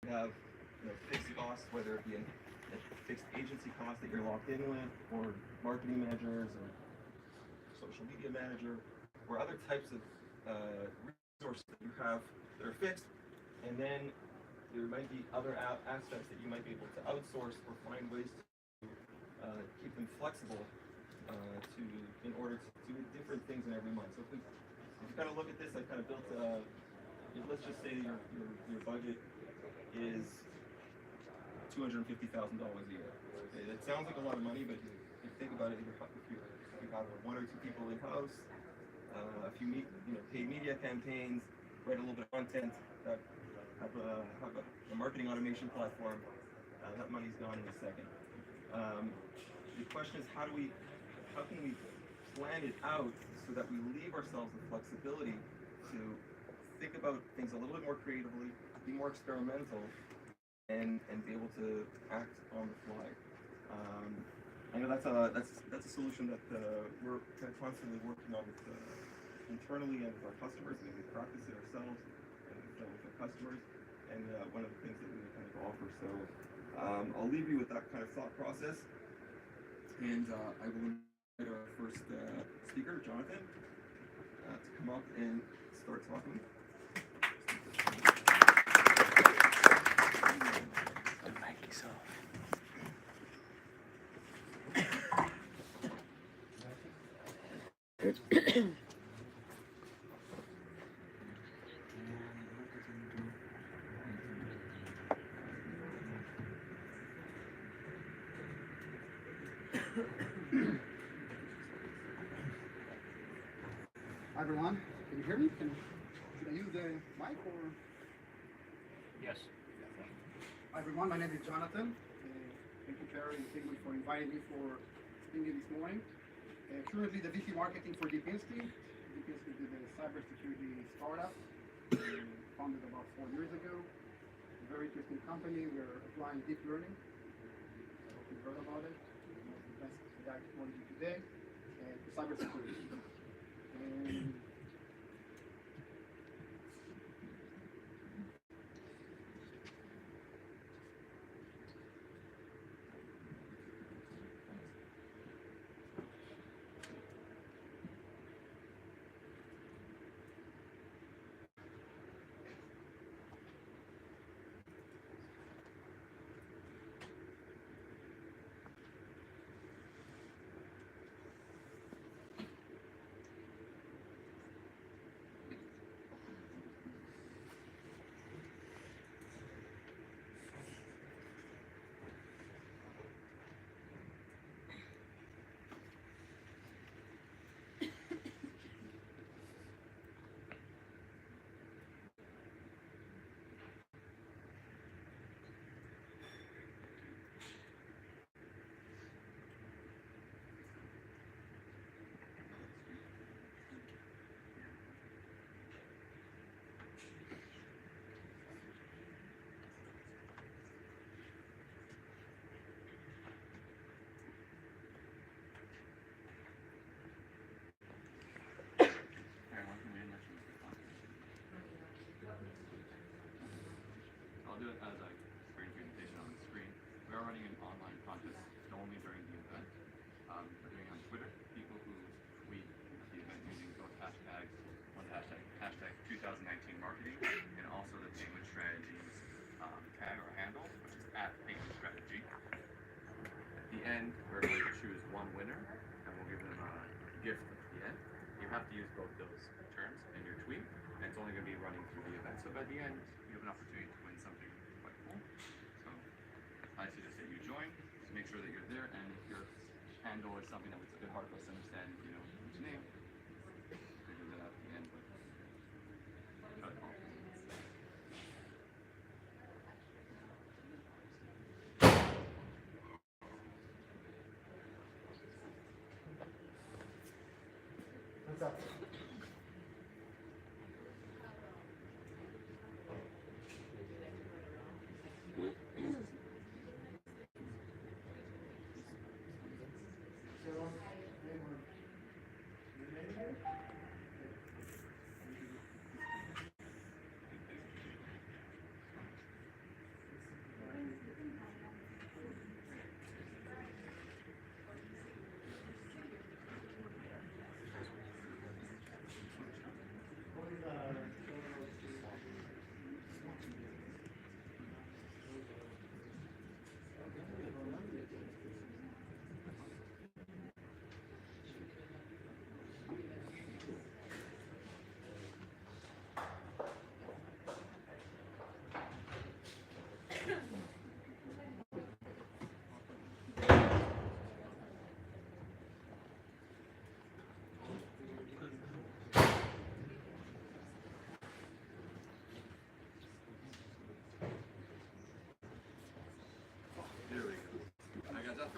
You have fixed costs, whether it be a fixed agency cost that you're locked in with, or marketing managers, or social media manager, or other types of resources that you have that are fixed, and then there might be other aspects that you might be able to outsource or find ways to keep them flexible to in order to do different things in every month. So if you kind of look at this, I kind of built let's just say your budget is $250,000 a year. Okay, that sounds like a lot of money, but if you think about it, if you have one or two people in house, a few paid media campaigns, write a little bit of content, have a marketing automation platform, that money's gone in a second. The question is, how can we plan it out so that we leave ourselves the flexibility to think about things a little bit more creatively, be more experimental, and be able to act on the fly. I know that's a solution that we're kind of constantly working on with internally and with our customers. We practice it ourselves and with our customers, and one of the things that we kind of offer. So I'll leave you with that kind of thought process, and I will invite our first speaker, Jonathan, to come up and start talking. Hi everyone, can you hear me? Should I use the mic or? Yes. Hi everyone, my name is Jonathan. Thank you, Jerry and Sigmund, for inviting me for speaking this morning. Currently the VP Marketing for Deepinski. Deepinski is a cybersecurity startup founded about 4 years ago. A very interesting company. We're applying deep learning. I hope you've heard about it. It's the best AI technology today to cybersecurity. I'll do it as I bring presentation on the screen. We are running an online contest only during the event. We're doing on Twitter. People who tweet the event using both hashtags, one hashtag 2019 marketing, and also the payment strategies tag or handle, which is @paymentstrategy. At the end, we're going to choose one winner, and we'll give them a gift at the end. You have to use both those terms in your tweet, and it's only going to be running through the event. So by the end, you have an opportunity to win something quite cool. So I suggest that you join. Just make sure that you're there, and if your handle is something that was a bit hard for us to understand, each name, figure that out at the end. But What's up?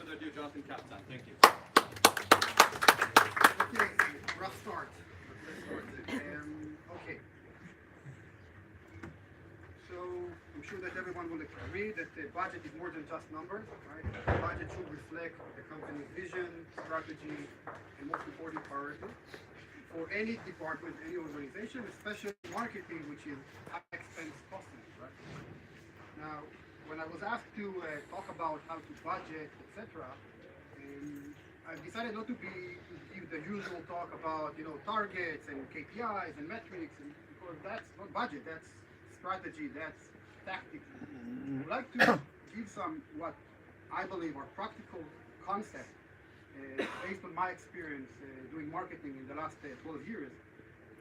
further ado, Jonathan Kaptan. Thank you. Okay, rough start. Let's start it. Okay. So I'm sure that everyone will agree that the budget is more than just numbers, right? The budget should reflect the company's vision, strategy, and most important priority for any department, any organization, especially marketing, which is high expense costly, right? Now, when I was asked to talk about how to budget, etc., I decided not to give the usual talk about targets and KPIs and metrics, because that's not budget, that's strategy, that's tactics. I would like to give some what I believe are practical concepts based on my experience doing marketing in the last 12 years,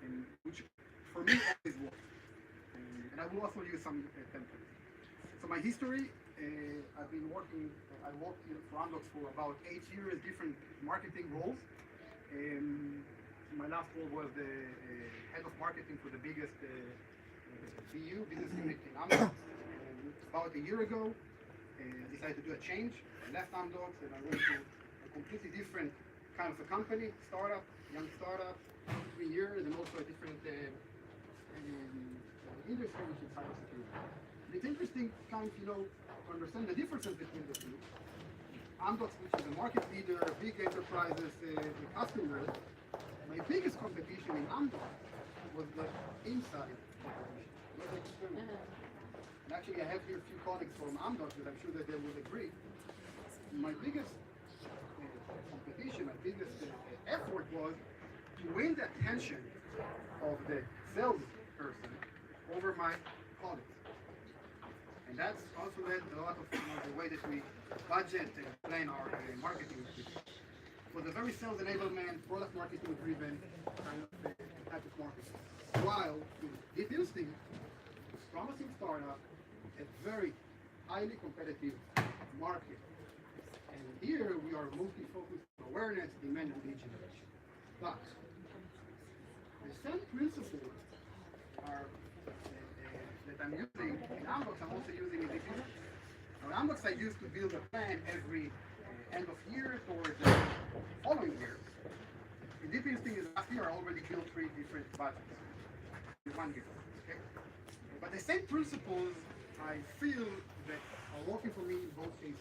and which for me always works. And I will also use some templates. So my history, I've been working, I worked for Amdocs for about 8 years, different marketing roles. My last role was the head of marketing for the biggest BU, business unit in Amdocs. About a year ago, I decided to do a change. I left Amdocs and I went to a completely different kind of a company, startup, young startup, 3 years, and also a different industry, which is cybersecurity. It's interesting kind of, to understand the differences between the two. Amdocs, which is a market leader, big enterprises, customers, my biggest competition in Amdocs was the inside competition, not the external. And actually, I have here a few colleagues from Amdocs that I'm sure that they will agree. My biggest competition, my biggest effort was to win the attention of the salesperson over my colleagues. And that's also led a lot of the way that we budget and plan our marketing. It was a very sales enablement, product marketing driven kind of type of marketing. While in deep instinct, promising startup, a very highly competitive market. And here we are mostly focused on awareness, demand, and lead generation. But the same principles are that I'm using in Amdocs, I'm also using in DPS. Now in Amdocs, I used to build a plan every end of year towards the following year. In DPS last year, I already built 3 different budgets in 1 year. Okay? But the same principles, I feel that are working for me in both cases.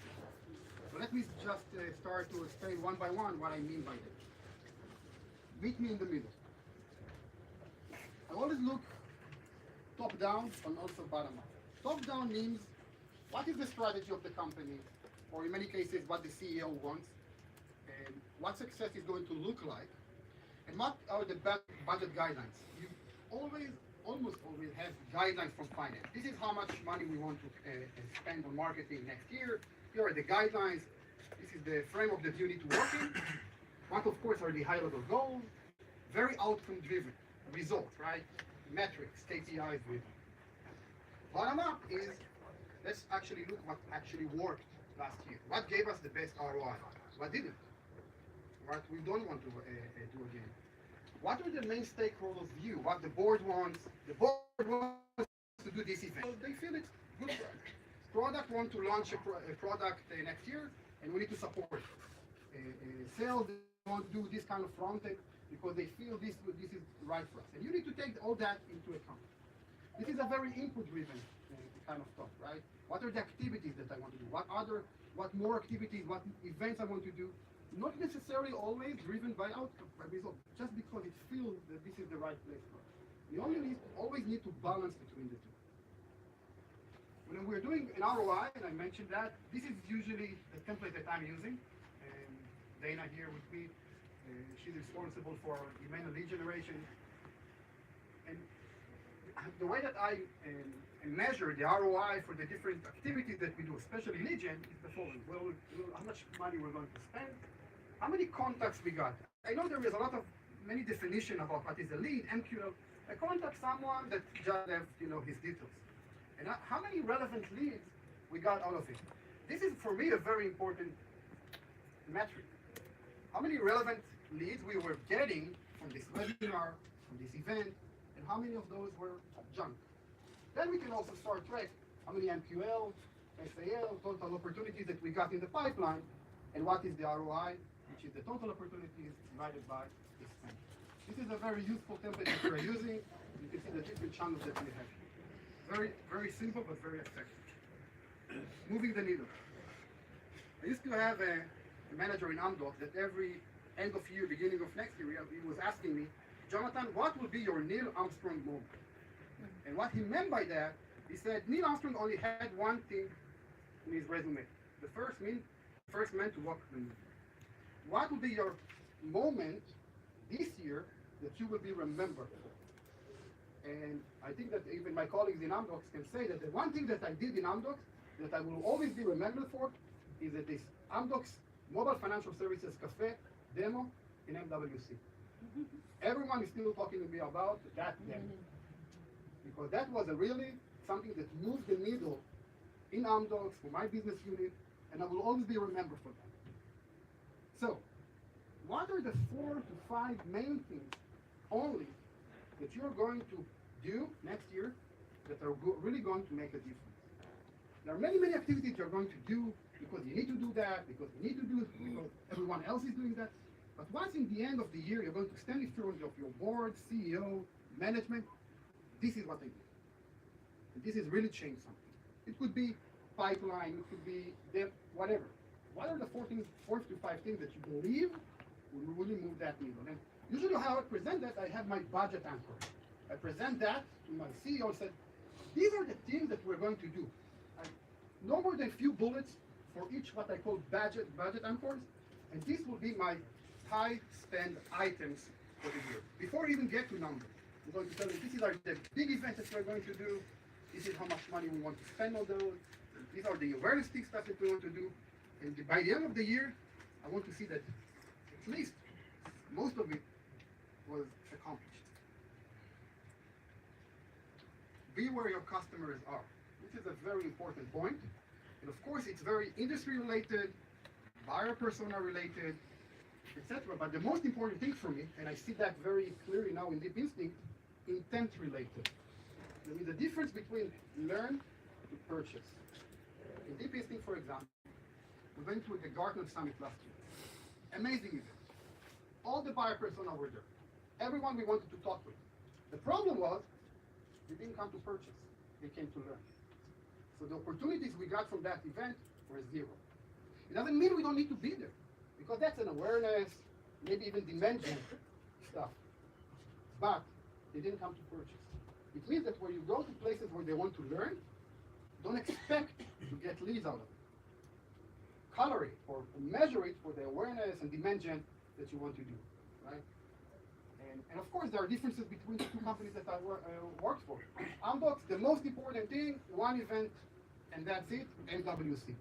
So let me just start to explain one by one what I mean by that. Meet me in the middle. I always look top down and also bottom up. Top down means what is the strategy of the company, or in many cases what the CEO wants, and what success is going to look like, and what are the budget guidelines. You almost always have guidelines from finance. This is how much money we want to spend on marketing next year. Here are the guidelines. This is the framework that you need to work in. What of course are the high level goals, very outcome driven, results, right? Metrics, KPIs driven. Bottom up is, let's actually look what actually worked last year. What gave us the best ROI? What didn't? What we don't want to do again? What are the main stakeholders' view? What the board wants? The board wants to do this event. So they feel it's good for us. Product want to launch a product next year, and we need to support it. Sales want to do this kind of front end because they feel this is right for us. And you need to take all that into account. This is a very input-driven kind of stuff, right? What are the activities that I want to do? What more activities, what events I want to do? Not necessarily always driven by outcome, by result, just because it feels that this is the right place for us. We always need to balance between the two. When we're doing an ROI, and I mentioned that, this is usually the template that I'm using. Dana here with me, she's responsible for demand and lead generation. And the way that I measure the ROI for the different activities that we do, especially lead gen, is the following. Well, how much money we're going to spend, how many contacts we got. I know there is many definitions about what is a lead, MQL. I contact someone that just left, his details. And how many relevant leads we got out of it. This is, for me, a very important metric. How many relevant leads we were getting from this webinar, from this event, and how many of those were junk. Then we can also start track how many MQL, SAL, total opportunities that we got in the pipeline, and what is the ROI, which is the total opportunities divided by the spend. This is a very useful template that we're using. You can see the different channels that we have. Very, very simple, but very effective. Moving the needle. I used to have a manager in Amdocs that every end of year, beginning of next year, he was asking me, Jonathan, what will be your Neil Armstrong moment? And what he meant by that, he said Neil Armstrong only had one thing in his resume. The first man to walk the moon. What will be your moment this year that you will be remembered for? And I think that even my colleagues in Amdocs can say that the one thing that I did in Amdocs that I will always be remembered for is that this Amdocs Mobile Financial Services Cafe demo in MWC. Everyone is still talking to me about that demo. Because that was really something that moved the needle in Amdocs for my business unit, and I will always be remembered for that. So, what are the 4 to 5 main things only that you're going to do next year that are really going to make a difference? There are many, many activities you're going to do because you need to do that, because you need to do it, because everyone else is doing that. But once in the end of the year, you're going to stand in front of your board, CEO, management, this is what I did. And this has really changed something. It could be pipeline, it could be debt, whatever. What are the 4 to 5 things that you believe will really move that needle? And usually how I present that, I have my budget anchor. I present that to my CEO and said, these are the things that we're going to do. No more than a few bullets for each what I call budget anchors, and this will be my high spend items for the year. Before I even get to numbers, I'm going to tell you these are the big events that we're going to do. This is how much money we want to spend on those. These are the awareness stuff that we want to do. And by the end of the year, I want to see that at least most of it was accomplished. Be where your customers are. This is a very important point. And of course, it's very industry related, buyer persona related, etc. But the most important thing for me, and I see that very clearly now in Deep Instinct, intent related. There is a difference between learn to purchase. In Deep Instinct, for example, we went to the Gartner Summit last year. Amazing event. All the buyer persona were there. Everyone we wanted to talk with. The problem was, they didn't come to purchase. They came to learn. So the opportunities we got from that event were 0. It doesn't mean we don't need to be there, because that's an awareness, maybe even dimension stuff. But they didn't come to purchase. It means that when you go to places where they want to learn, don't expect to get leads out of it. Color it or measure it for the awareness and dimension that you want to do, right? And of course, there are differences between the 2 companies that I worked for. Amdocs, the most important thing, 1 event, and that's it, MWC.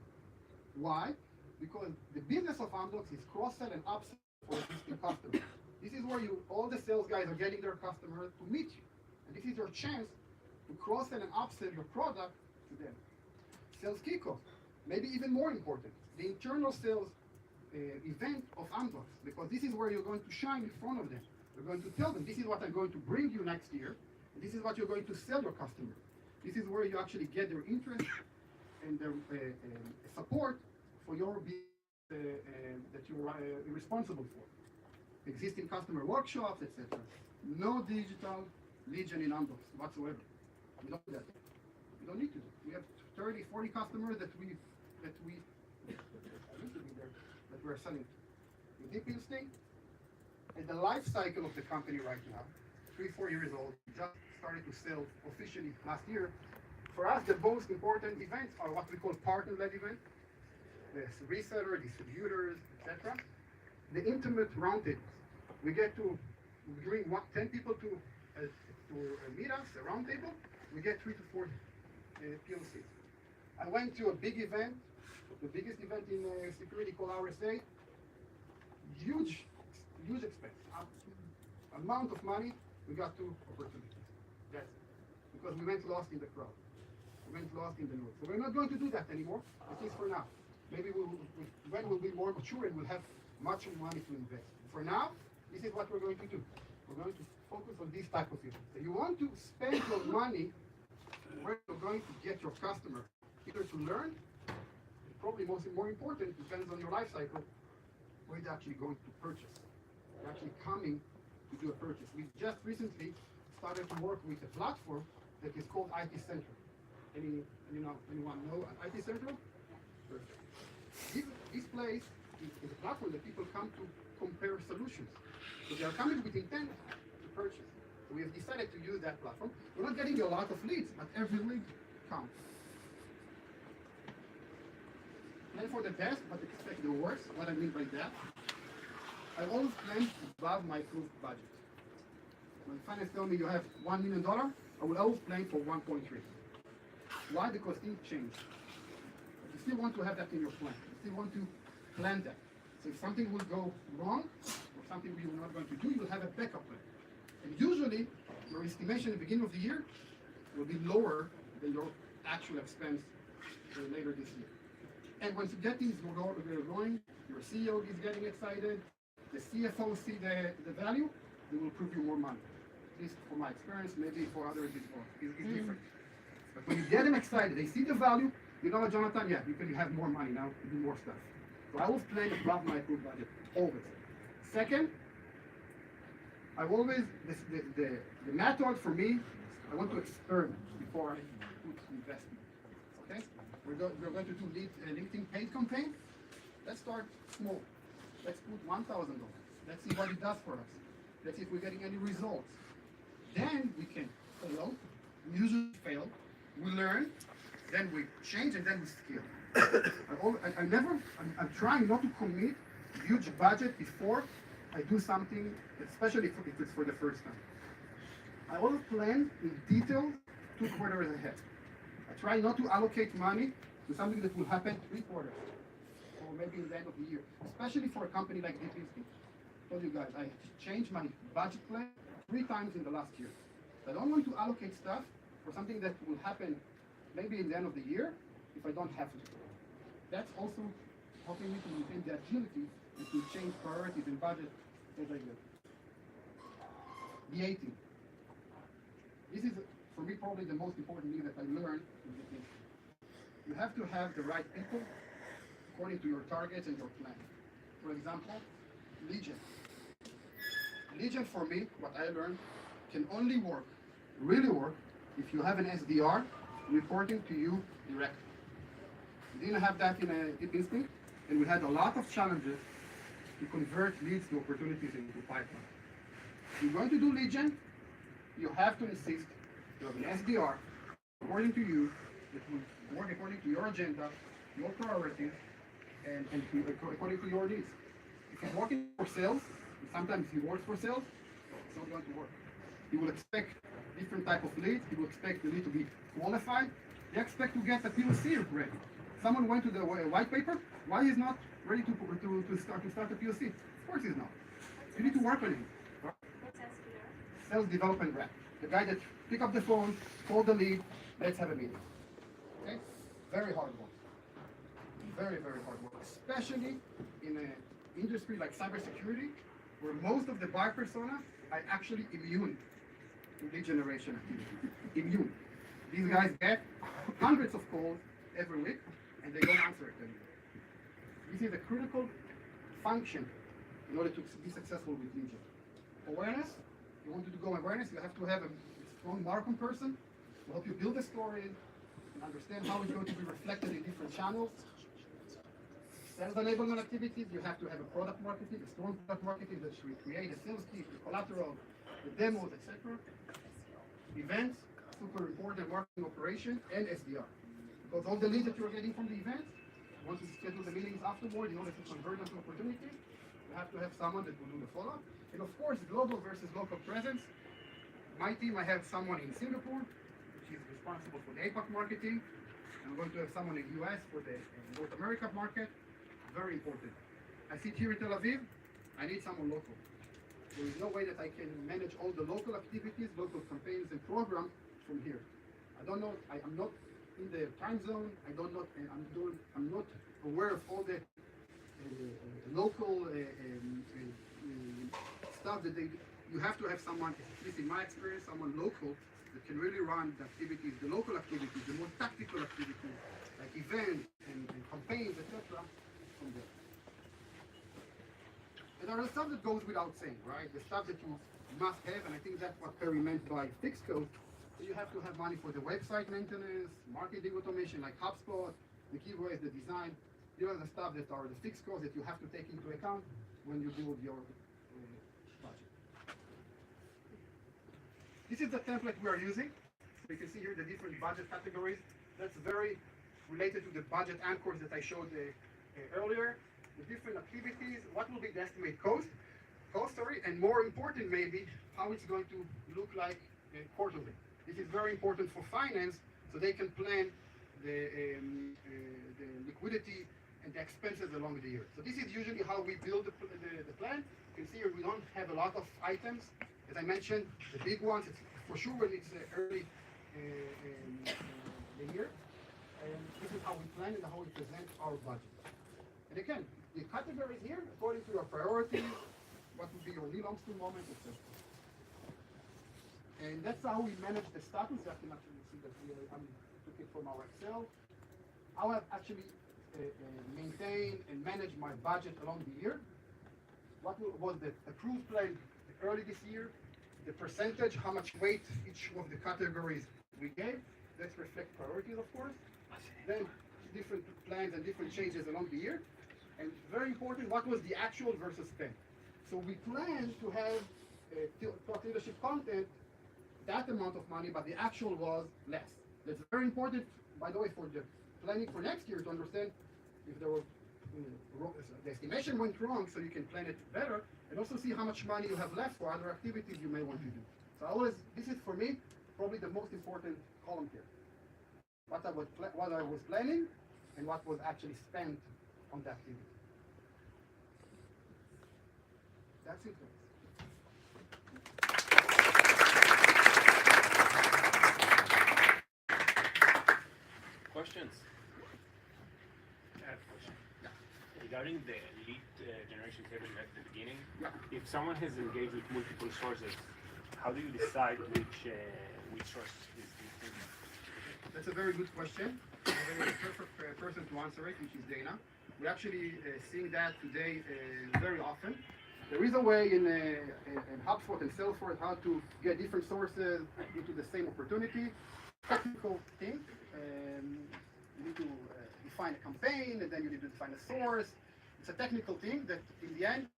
Why? Because the business of Amdocs is cross-sell and upsell for existing customers. This is where all the sales guys are getting their customers to meet you. And this is your chance to cross-sell and upsell your product to them. Sales kickoff, maybe even more important, the internal sales event of Amdocs, because this is where you're going to shine in front of them. You're going to tell them, this is what I'm going to bring you next year, and this is what you're going to sell your customer. This is where you actually get their interest and their support for your business that you're responsible for. Existing customer workshops, etc. No digital lead gen in Amdocs whatsoever. We don't do that. We don't need to do. We have 30, 40 customers that we're selling to. In Deep Instinct, and the life cycle of the company right now, 3-4 years old, just started to sell officially last year. For us, the most important events are what we call partner-led events. There's reseller, distributors, etc. The intimate roundtables. We get to bring 10 people to meet us, a roundtable. We get 3 to 4 POCs. I went to a big event, the biggest event in security called RSA. Huge expense. Amount of money, we got 2 opportunities. That's it. Because we went lost in the crowd. We went lost in the noise. So we're not going to do that anymore, at least for now. Maybe when we'll be more mature and we'll have much money to invest. For now, this is what we're going to do. We're going to focus on this type of events. So you want to spend your money where you're going to get your customer, either to learn, probably more important, depends on your life cycle, where you're actually going to purchase. You're actually coming to do a purchase. We just recently started to work with a platform that is called IT Central. Anyone know IT Central? Perfect. This place is a platform that people come to compare solutions. So they are coming with intent to purchase. So we have decided to use that platform. We're not getting a lot of leads, but every lead counts. Plan for the best, but expect the worst. What I mean by that, I always plan above my approved budget. When finance tell me you have $1 million, I will always plan for 1.3. Why? Because things change. But you still want to have that in your plan. You still want to plan that. So if something will go wrong, or something you're not going to do, you'll have a backup plan. And usually, your estimation at the beginning of the year will be lower than your actual expense later this year. And once you get things going, your CEO is getting excited, the CFO see the value, they will prove you more money. At least for my experience, maybe for others it's different. But when you get them excited, they see the value, you know what, Jonathan, yeah, you can have more money now to do more stuff. So I will plan above my approved budget, always. Second, I always, the method for me, I want to experiment before I put investment, okay? We're going to do LinkedIn paid campaign. Let's start small. Let's put $1,000. Let's see what it does for us. Let's see if we're getting any results. Then we can fail. We usually fail. We learn. Then we change, and then we scale. I'm trying not to commit huge budget before I do something, especially if it's for the first time. I always plan in detail 2 quarters ahead. I try not to allocate money to something that will happen 3 quarters, or maybe in the end of the year, especially for a company like DPST. I told you guys, I changed my budget plan 3 times in the last year. I don't want to allocate stuff for something that will happen maybe in the end of the year if I don't have to. That's also helping me to maintain the agility and to change priorities and budget as I go. The 18. This is, for me, probably the most important thing that I learned in this industry. You have to have the right people according to your targets and your plan. For example, lead gen. Lead gen for me, what I learned, can only work, really work, if you have an SDR reporting to you directly. We didn't have that in a Deep Instinct, and we had a lot of challenges to convert leads to opportunities into pipeline. If you're going to do lead gen, you have to insist to have an SDR according to you that will work according to your agenda, your priorities, and according to your needs. If he's working for sales, and sometimes he works for sales, it's not going to work. He will expect different type of leads. He will expect the lead to be qualified. They expect to get a POC ready. Someone went to the white paper. Why he's not ready to start a POC? Of course he's not. You need to work on him. Sales development rep. The guy that pick up the phone, call the lead, let's have a meeting. Okay? Very hard work. Very, very hard work. Especially in an industry like cybersecurity, where most of the buyer persona are actually immune to lead generation activity. Immune. These guys get hundreds of calls every week, and they don't answer it anymore. This is a critical function in order to be successful with lead gen. Awareness. You want to go awareness, you have to have a strong marketing person to help you build a story and understand how it's going to be reflected in different channels. Sales enablement activities, you have to have a product marketing, a strong product marketing that should create a sales kit, the collateral, the demos, etc. Events, super important marketing operation, and SDR. Because all the leads that you're getting from the events, once you schedule the meetings afterward in order to convert them to opportunities, you have to have someone that will do the follow-up. And of course, global versus local presence. My team, I have someone in Singapore, which is responsible for the APAC marketing. I'm going to have someone in the US for the North America market. Very important. I sit here in Tel Aviv. I need someone local. There is no way that I can manage all the local activities, local campaigns and programs from here. I don't know. I'm not in the time zone. I'm not aware of all the local stuff that they. You have to have someone, at least in my experience, someone local that can really run the activities, the local activities, the more tactical activities, like events and campaigns, etc. from there. And there are stuff that goes without saying, right? The stuff that you must have, and I think that's what Perry meant by fixed cost. So you have to have money for the website maintenance, marketing automation like HubSpot, the giveaways, the design. These are the stuff that are the fixed costs that you have to take into account when you build your budget. This is the template we are using. So you can see here the different budget categories. That's very related to the budget anchors that I showed earlier. The different activities, what will be the estimated cost, and more important maybe, how it's going to look like quarterly. This is very important for finance, so they can plan the liquidity and the expenses along the year. So this is usually how we build the plan. You can see here we don't have a lot of items. As I mentioned, the big ones, it's for sure when it's early the year. And this is how we plan and how we present our budget. And again, the categories here, according to your priorities, what would be your Neil Armstrong moment, etc. And that's how we manage the status. You can actually see that we took it from our Excel. How I actually maintain and manage my budget along the year. What was the approved plan early this year? The percentage, how much weight each of the categories we gave. Let's reflect priorities, of course. Then different plans and different changes along the year. And very important, what was the actual versus spend? So we plan to have thought leadership content, that amount of money, but the actual was less. That's very important, by the way, for the planning for next year to understand if there were the estimation went wrong, so you can plan it better, and also see how much money you have left for other activities you may want to do. So this is for me probably the most important column here. What I was planning and what was actually spent on the activity. That's it, guys. Questions? I have a question. Yeah. Regarding the lead generation table at the beginning, Yeah. if someone has engaged with multiple sources, how do you decide which source is the That's a very good question. I have a perfect person to answer it, which is Dana. We're actually seeing that today very often. There is a way in HubSpot and Salesforce how to get different sources into the same opportunity. Technical thing. You need to define a campaign, and then you need to define a source. It's a technical thing that in the end,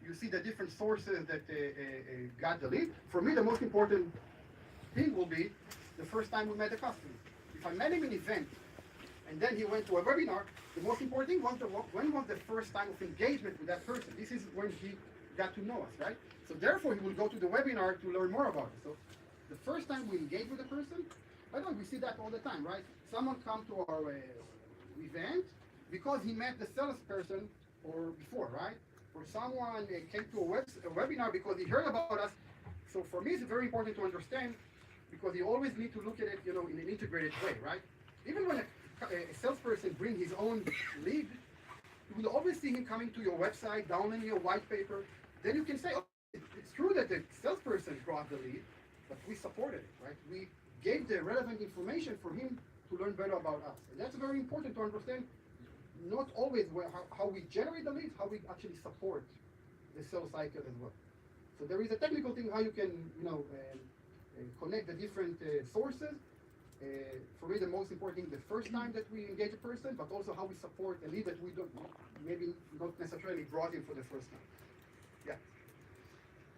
you see the different sources that got the lead. For me, the most important thing will be the first time we met a customer. If I met him in an event, and then he went to a webinar, the most important thing was when was the first time of engagement with that person. This is when he got to know us, right? So therefore, he will go to the webinar to learn more about it. So the first time we engage with a person, by the way, we see that all the time, right? Someone come to our event because he met the salesperson or before, right? Or someone came to a webinar because he heard about us. So for me, it's very important to understand because you always need to look at it, in an integrated way, right? Even when a salesperson brings his own lead, you will always see him coming to your website, downloading your white paper. Then you can say, oh, it's true that the salesperson brought the lead, but we supported it, right? We gave the relevant information for him to learn better about us. And that's very important to understand, not always how we generate the leads, how we actually support the sales cycle as well. So there is a technical thing how you can, connect the different sources. For me, the most important thing, the first time that we engage a person, but also how we support a lead that we don't, maybe not necessarily brought in for the first time. Yeah.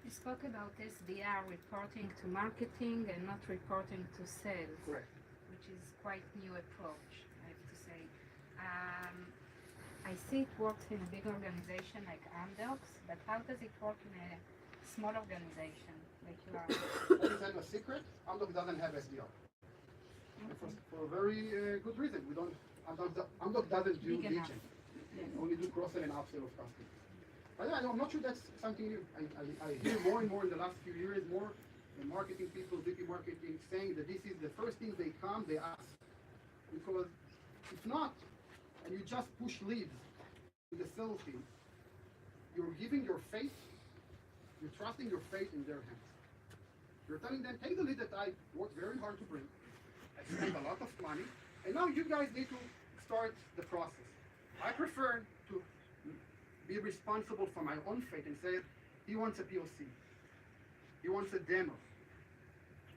You spoke about SDR reporting to marketing and not reporting to sales. Correct. Which is quite new approach, I have to say. I see it works in a big organization like Amdocs, but how does it work in a small organization like you are? Let me tell you a secret. Amdocs doesn't have SDR. For a very good reason. Amdocs doesn't do lead gen. Only do cross-sell and upsell of customers. But yeah, I'm not sure that's something new. I hear more and more in the last few years, more marketing people, VP marketing, saying that this is the first thing they ask. Because if not, and you just push leads to the sales team, you're giving your faith, you're trusting your faith in their hands. You're telling them, take the lead that I worked very hard to bring, I spent a lot of money, and now you guys need to start the process. I prefer to be responsible for my own fate and say, he wants a POC. He wants a demo.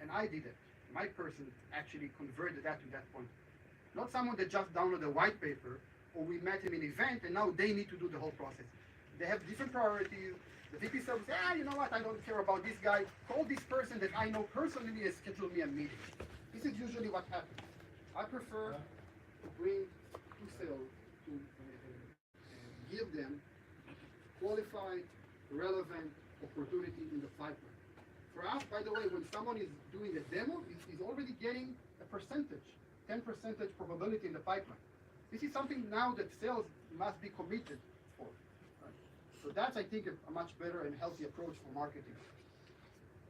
And I did it. My person actually converted that to that point. Not someone that just downloaded a white paper, or we met him in an event and now they need to do the whole process. They have different priorities. The VP says, you know what, I don't care about this guy. Call this person that I know personally and schedule me a meeting. This is usually what happens. I prefer to bring to sales, to give them qualified, relevant opportunity in the pipeline. For us, by the way, when someone is doing a demo, he's already getting a percentage, 10% probability in the pipeline. This is something now that sales must be committed for. Right? So that's, I think, a much better and healthy approach for marketing.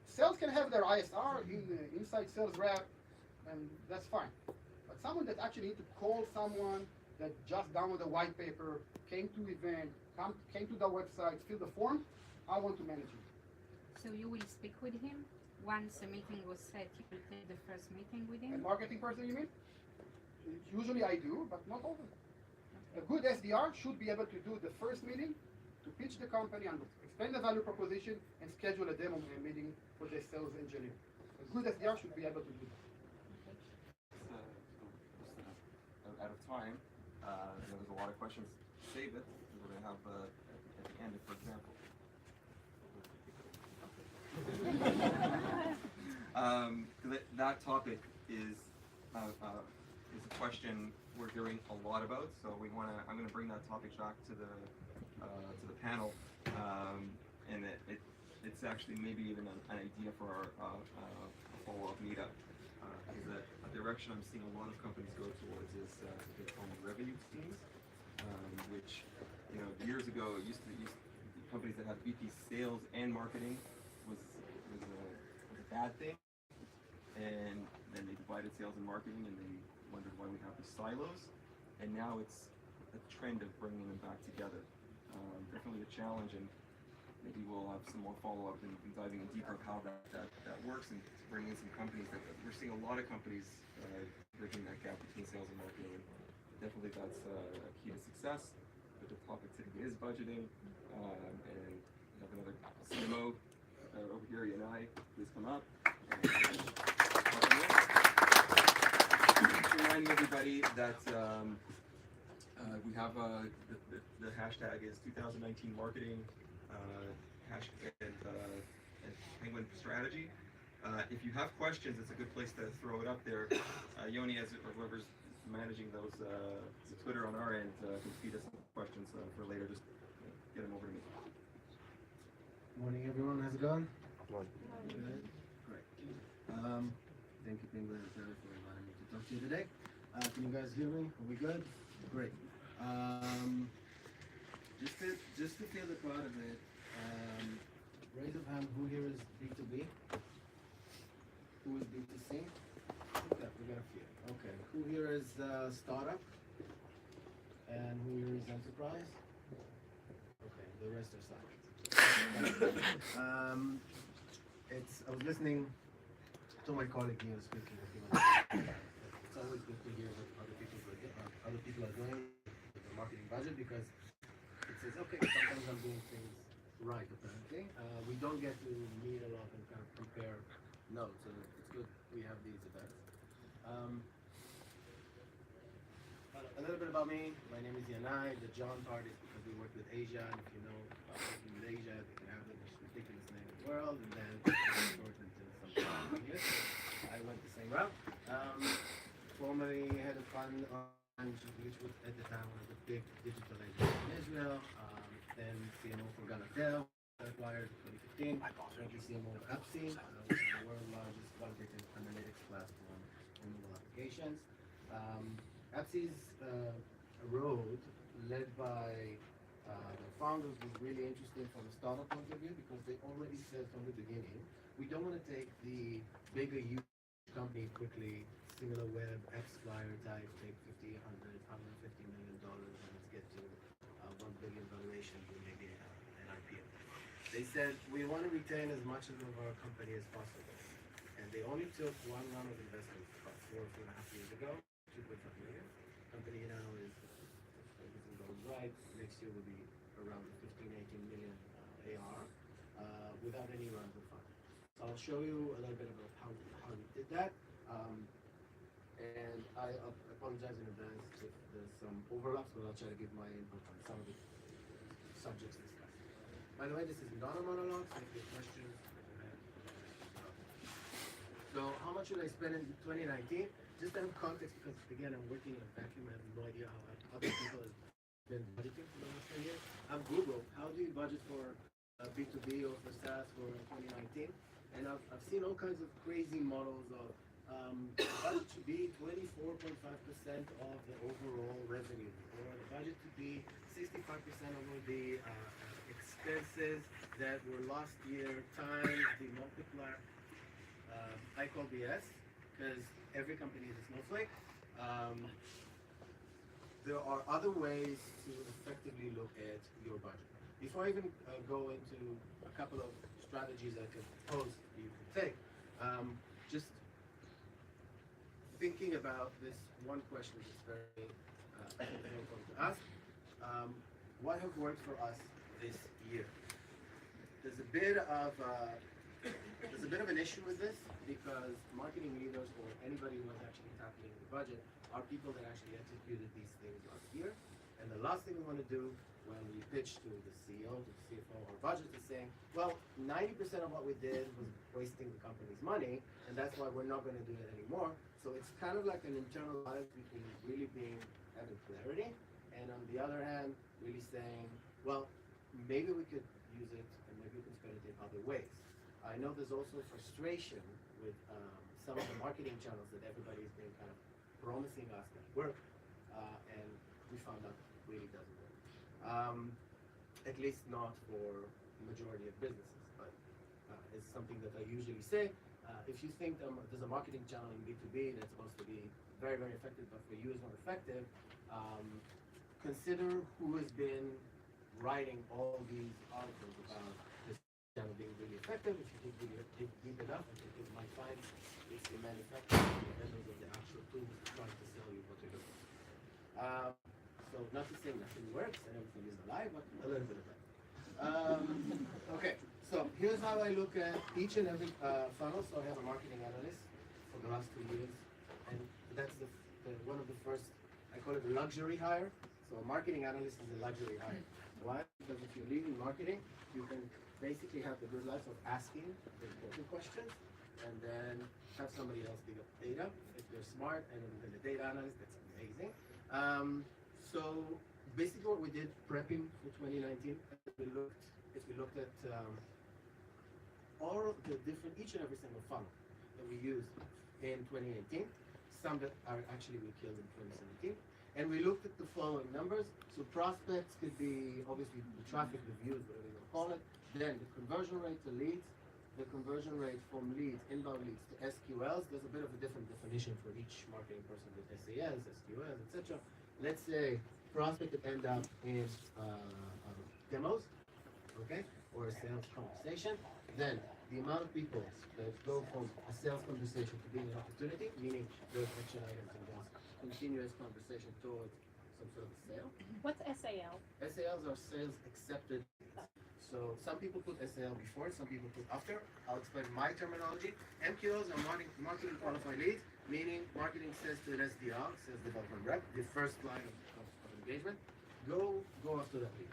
Sales can have their ISR, inside sales rep, and that's fine. But someone that actually need to call someone that just downloaded a white paper, came to event, came to the website, fill the form, I want to manage it. So you will speak with him? Once a meeting was set, you will take the first meeting with A him? marketing person, you mean? Usually I do, but not always. A good SDR should be able to do the first meeting, to pitch the company and explain the value proposition and schedule a demo meeting for the sales engineer. A good SDR should be able to do that. Out of time, there's a lot of questions. Save it. We're going to have at the end, for example. That topic is a question we're hearing a lot about. So I'm going to bring that topic back to the panel, and it's actually maybe even an idea for our follow-up meetup. Because a direction I'm seeing a lot of companies go towards is they're called revenue teams, which years ago used to companies that had VP sales and marketing was a bad thing, and then they divided sales and marketing, and they wondered why we have these silos, and now it's a trend of bringing them back together. Definitely a challenge, and maybe we'll have some more follow-up and diving in deeper of how that works, and bringing in some companies that we're seeing a lot of companies bridging that gap between sales and marketing. Definitely that's a key to success. But the topic today is budgeting, and we have another CMO over here, Yanai, please come up. Reminding everybody that we have the hashtag is 2019 marketing hashtag and Penguin strategy. If you have questions, it's a good place to throw it up there. Yoni, or whoever's managing those the Twitter on our end, can feed us some questions for later. Just get them over to me. Morning, everyone. How's it going? Good. Good. Great. Thank you, Penguin and Terry, for inviting me to talk to you today. Can you guys hear me? Are we good? Great. Just to feel the crowd a bit, raise of hand, who here is B2B? Who is B2C? Okay, we got a few. Okay. Who here is startup? And who here is enterprise? Okay, the rest are silent. I was listening to my colleague here speaking. It's always good to hear what other people are doing with the marketing budget, because it says, okay, sometimes I'm doing things right, apparently. We don't get to meet a lot and kind of compare notes, so it's good we have these events. A little bit about me. My name is Yanai. The John part is because we work with Asia, and if you know about working with Asia, they can have the most ridiculous name in the world, and then short into something English. I went the same route. Formerly head of fund on which was at the time one of the big digital agencies in Israel. Then CMO for Galatel, acquired in 2015. Currently CMO of Appsy, which is the world's largest qualitative analytics platform for mobile applications. Appsy's road, led by the founders, was really interesting from a startup point of view, because they already said from the beginning, we don't want to take the bigger huge company quickly, similar web, X-Flyer type, take $50, $100, $150 million, and let's get to $1 billion valuation, we maybe an IPO. They said, we want to retain as much of our company as possible. And they only took one round of investment about 4.5 years ago, 2.5 million. Company now is next year will be around 15, 18 million AR without any rounds of funding. So I'll show you a little bit about how we did that. And I apologize in advance if there's some overlaps, but I'll try to give my input on some of the subjects discussed. By the way, this is not a monologue, so if you have questions, go ahead. So how much should I spend in 2019? Just to have context, because again, I'm working in a vacuum, I have no idea how other people have been budgeting for the last 10 years. I've Googled, how do you budget for B2B or for SaaS for 2019? And I've seen all kinds of crazy models of the budget to be 24.5% of the overall revenue, or the budget to be 65% over the expenses that were last year times the multiplier. I call BS because every company is a snowflake. There are other ways to effectively look at your budget. Before I even go into a couple of strategies I can propose you can take, just thinking about this one question that's very important to ask. What have worked for us this year? There's a bit of an issue with this because marketing leaders or anybody who is actually tackling the budget are people that actually executed these things last year. And the last thing we want to do when we pitch to the CEO, to the CFO, or budget is saying, well, 90% of what we did was wasting the company's money, and that's why we're not going to do it anymore. So it's kind of like an internal balance between really having clarity, and on the other hand, really saying, well, maybe we could use it, and maybe we can spend it in other ways. I know there's also frustration with some of the marketing channels that everybody's been kind of promising us that work, and we found out really doesn't work. At least not for the majority of businesses, but it's something that I usually say. If you think there's a marketing channel in B2B that's supposed to be very, very effective, but for you is not effective, consider who has been writing all these articles about this channel being really effective. If you dig deep enough, I think you might find it's the manufacturers and the vendors of the actual tools trying to sell you what they're doing. So not to say nothing works and everything is a lie, but a little bit of that. Okay, so here's how I look at each and every funnel. So I have a marketing analyst for the last 2 years, and that's one of the first, I call it a luxury hire. So a marketing analyst is a luxury hire. Why? Because if you're leading marketing, you can basically have the good life of asking the important questions and then have somebody else dig up data if they're smart, and then the data analyst, that's amazing. So basically what we did prepping for 2019, we looked at all of the different, each and every single funnel that we used in 2018, some that are actually we killed in 2017. And we looked at the following numbers. So prospects could be obviously the traffic, the views, whatever you want to call it. Then the conversion rate to leads, the conversion rate from leads, inbound leads to SQLs. There's a bit of a different definition for each marketing person with SALs, SQLs, etc. Let's say prospect that end up in demos, okay, or a sales conversation. Then the amount of people that go from a sales conversation to being an opportunity, meaning there's action items and there's continuous conversation towards some sort of a sale. What's SAL? SALs are sales accepted. So some people put SAL before, some people put after. I'll explain my terminology. MQLs are marketing qualified leads, meaning marketing says to an SDR, sales development rep, the first line of engagement, go after that lead.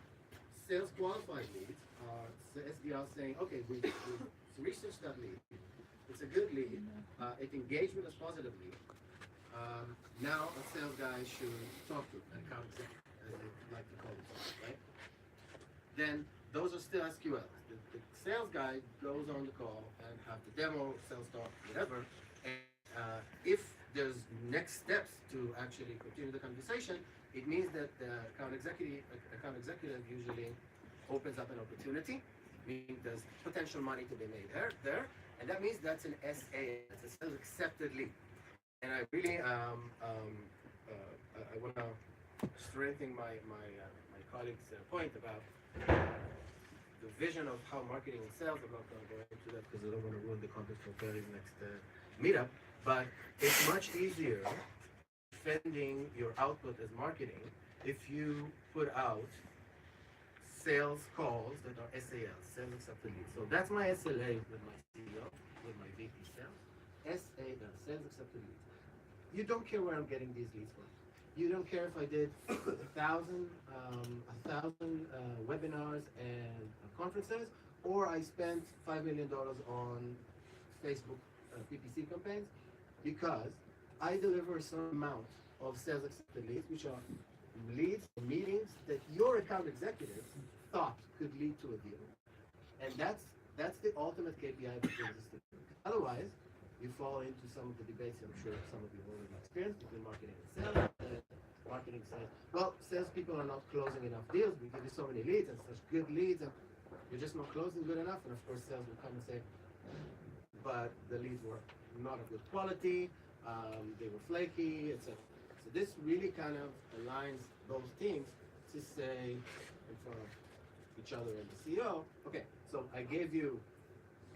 Sales qualified leads are SDR saying, okay, we've researched that lead. It's a good lead. It engaged with us positively. Now a sales guy should talk to an account executive, as they like to call themselves, right? Then those are still SQLs. The sales guy goes on the call and have the demo, sales talk, whatever. And if there's next steps to actually continue the conversation, it means that the account executive usually opens up an opportunity, meaning there's potential money to be made there, and that means that's an SA, it's a sales accepted lead. And I really I want to strengthen my colleague's point about the vision of how marketing and sales. I'm not going to go into that because I don't want to ruin the context for Perry's next meetup. But it's much easier defending your output as marketing if you put out sales calls that are SALs, sales accepted leads. So that's my SLA with my CEO, with my VP sales. SAL, sales accepted leads. You don't care where I'm getting these leads from. You don't care if I did 1,000 webinars and conferences, or I spent $5 million on Facebook PPC campaigns, because I deliver some amount of sales accepted leads, which are leads or meetings that your account executives thought could lead to a deal. And that's the ultimate KPI that brings us to. Otherwise, you fall into some of the debates I'm sure some of you already experienced between marketing and sales. Marketing says, well, salespeople are not closing enough deals. We give you so many leads and such good leads, and you're just not closing good enough. And of course, sales will come and say, but the leads were not of good quality, they were flaky, etc. So this really kind of aligns those teams to say in front of each other and the CEO, okay, so I gave you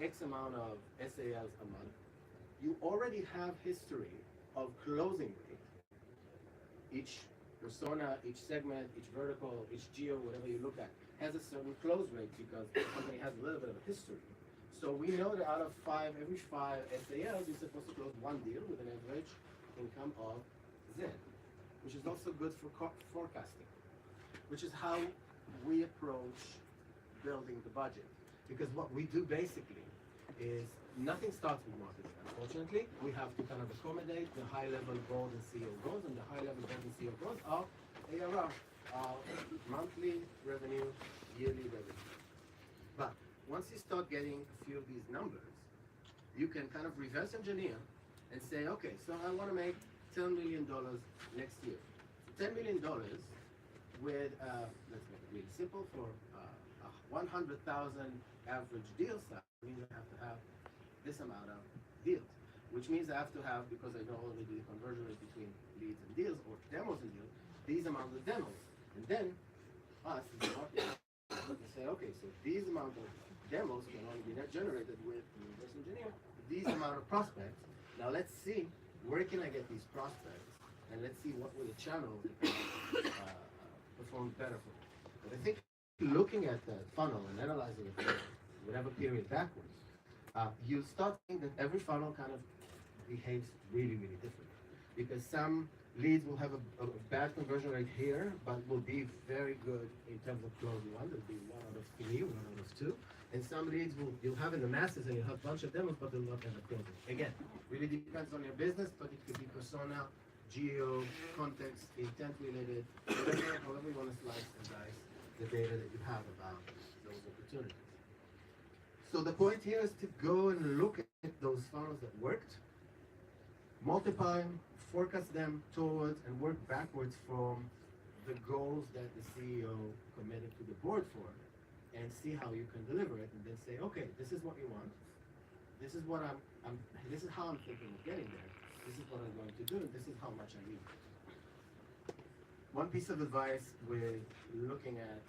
X amount of SALs a month. You already have history of closing rate. Each persona, each segment, each vertical, each geo, whatever you look at, has a certain close rate because the company has a little bit of a history. So we know that out of every five SALs, you're supposed to close one deal with an average income of Z, which is also good for forecasting, which is how we approach building the budget. Because what we do basically is nothing starts with marketing. Unfortunately, we have to kind of accommodate the high-level goals and CEO goals, and the high-level goals and CEO goals are ARR, monthly revenue, yearly revenue. But once you start getting a few of these numbers, you can kind of reverse engineer and say, okay, so I want to make $10 million next year. So $10 million with, let's make it really simple, for a 100,000 average deal size means I have to have this amount of deals, which means I have to have, because I know only the conversion rate between leads and deals, or demos and deals, these amounts of demos. And then us, as the market, we say, okay, so these amount of demos can only be generated with the reverse engineer, these amount of prospects. Now let's see, where can I get these prospects? And let's see what were the channels that perform better for me. But I think looking at the funnel and analyzing it for whatever period backwards, you start seeing that every funnel kind of behaves really, really differently. Because some leads will have a bad conversion rate here, but will be very good in terms of closing one. There'll be 1 out of 3, 1 out of 2. And some leads you'll have in the masses and you'll have a bunch of demos, but they'll not end up closing. Again, really depends on your business, but it could be persona, geo, context, intent related, however you want to slice and dice the data that you have about those opportunities. So the point here is to go and look at those funnels that worked, multiply them, forecast them towards, and work backwards from the goals that the CEO committed to the board for, and see how you can deliver it, and then say, okay, this is what you want, this is what this is how I'm thinking of getting there, this is what I'm going to do, and this is how much I need. One piece of advice with looking at,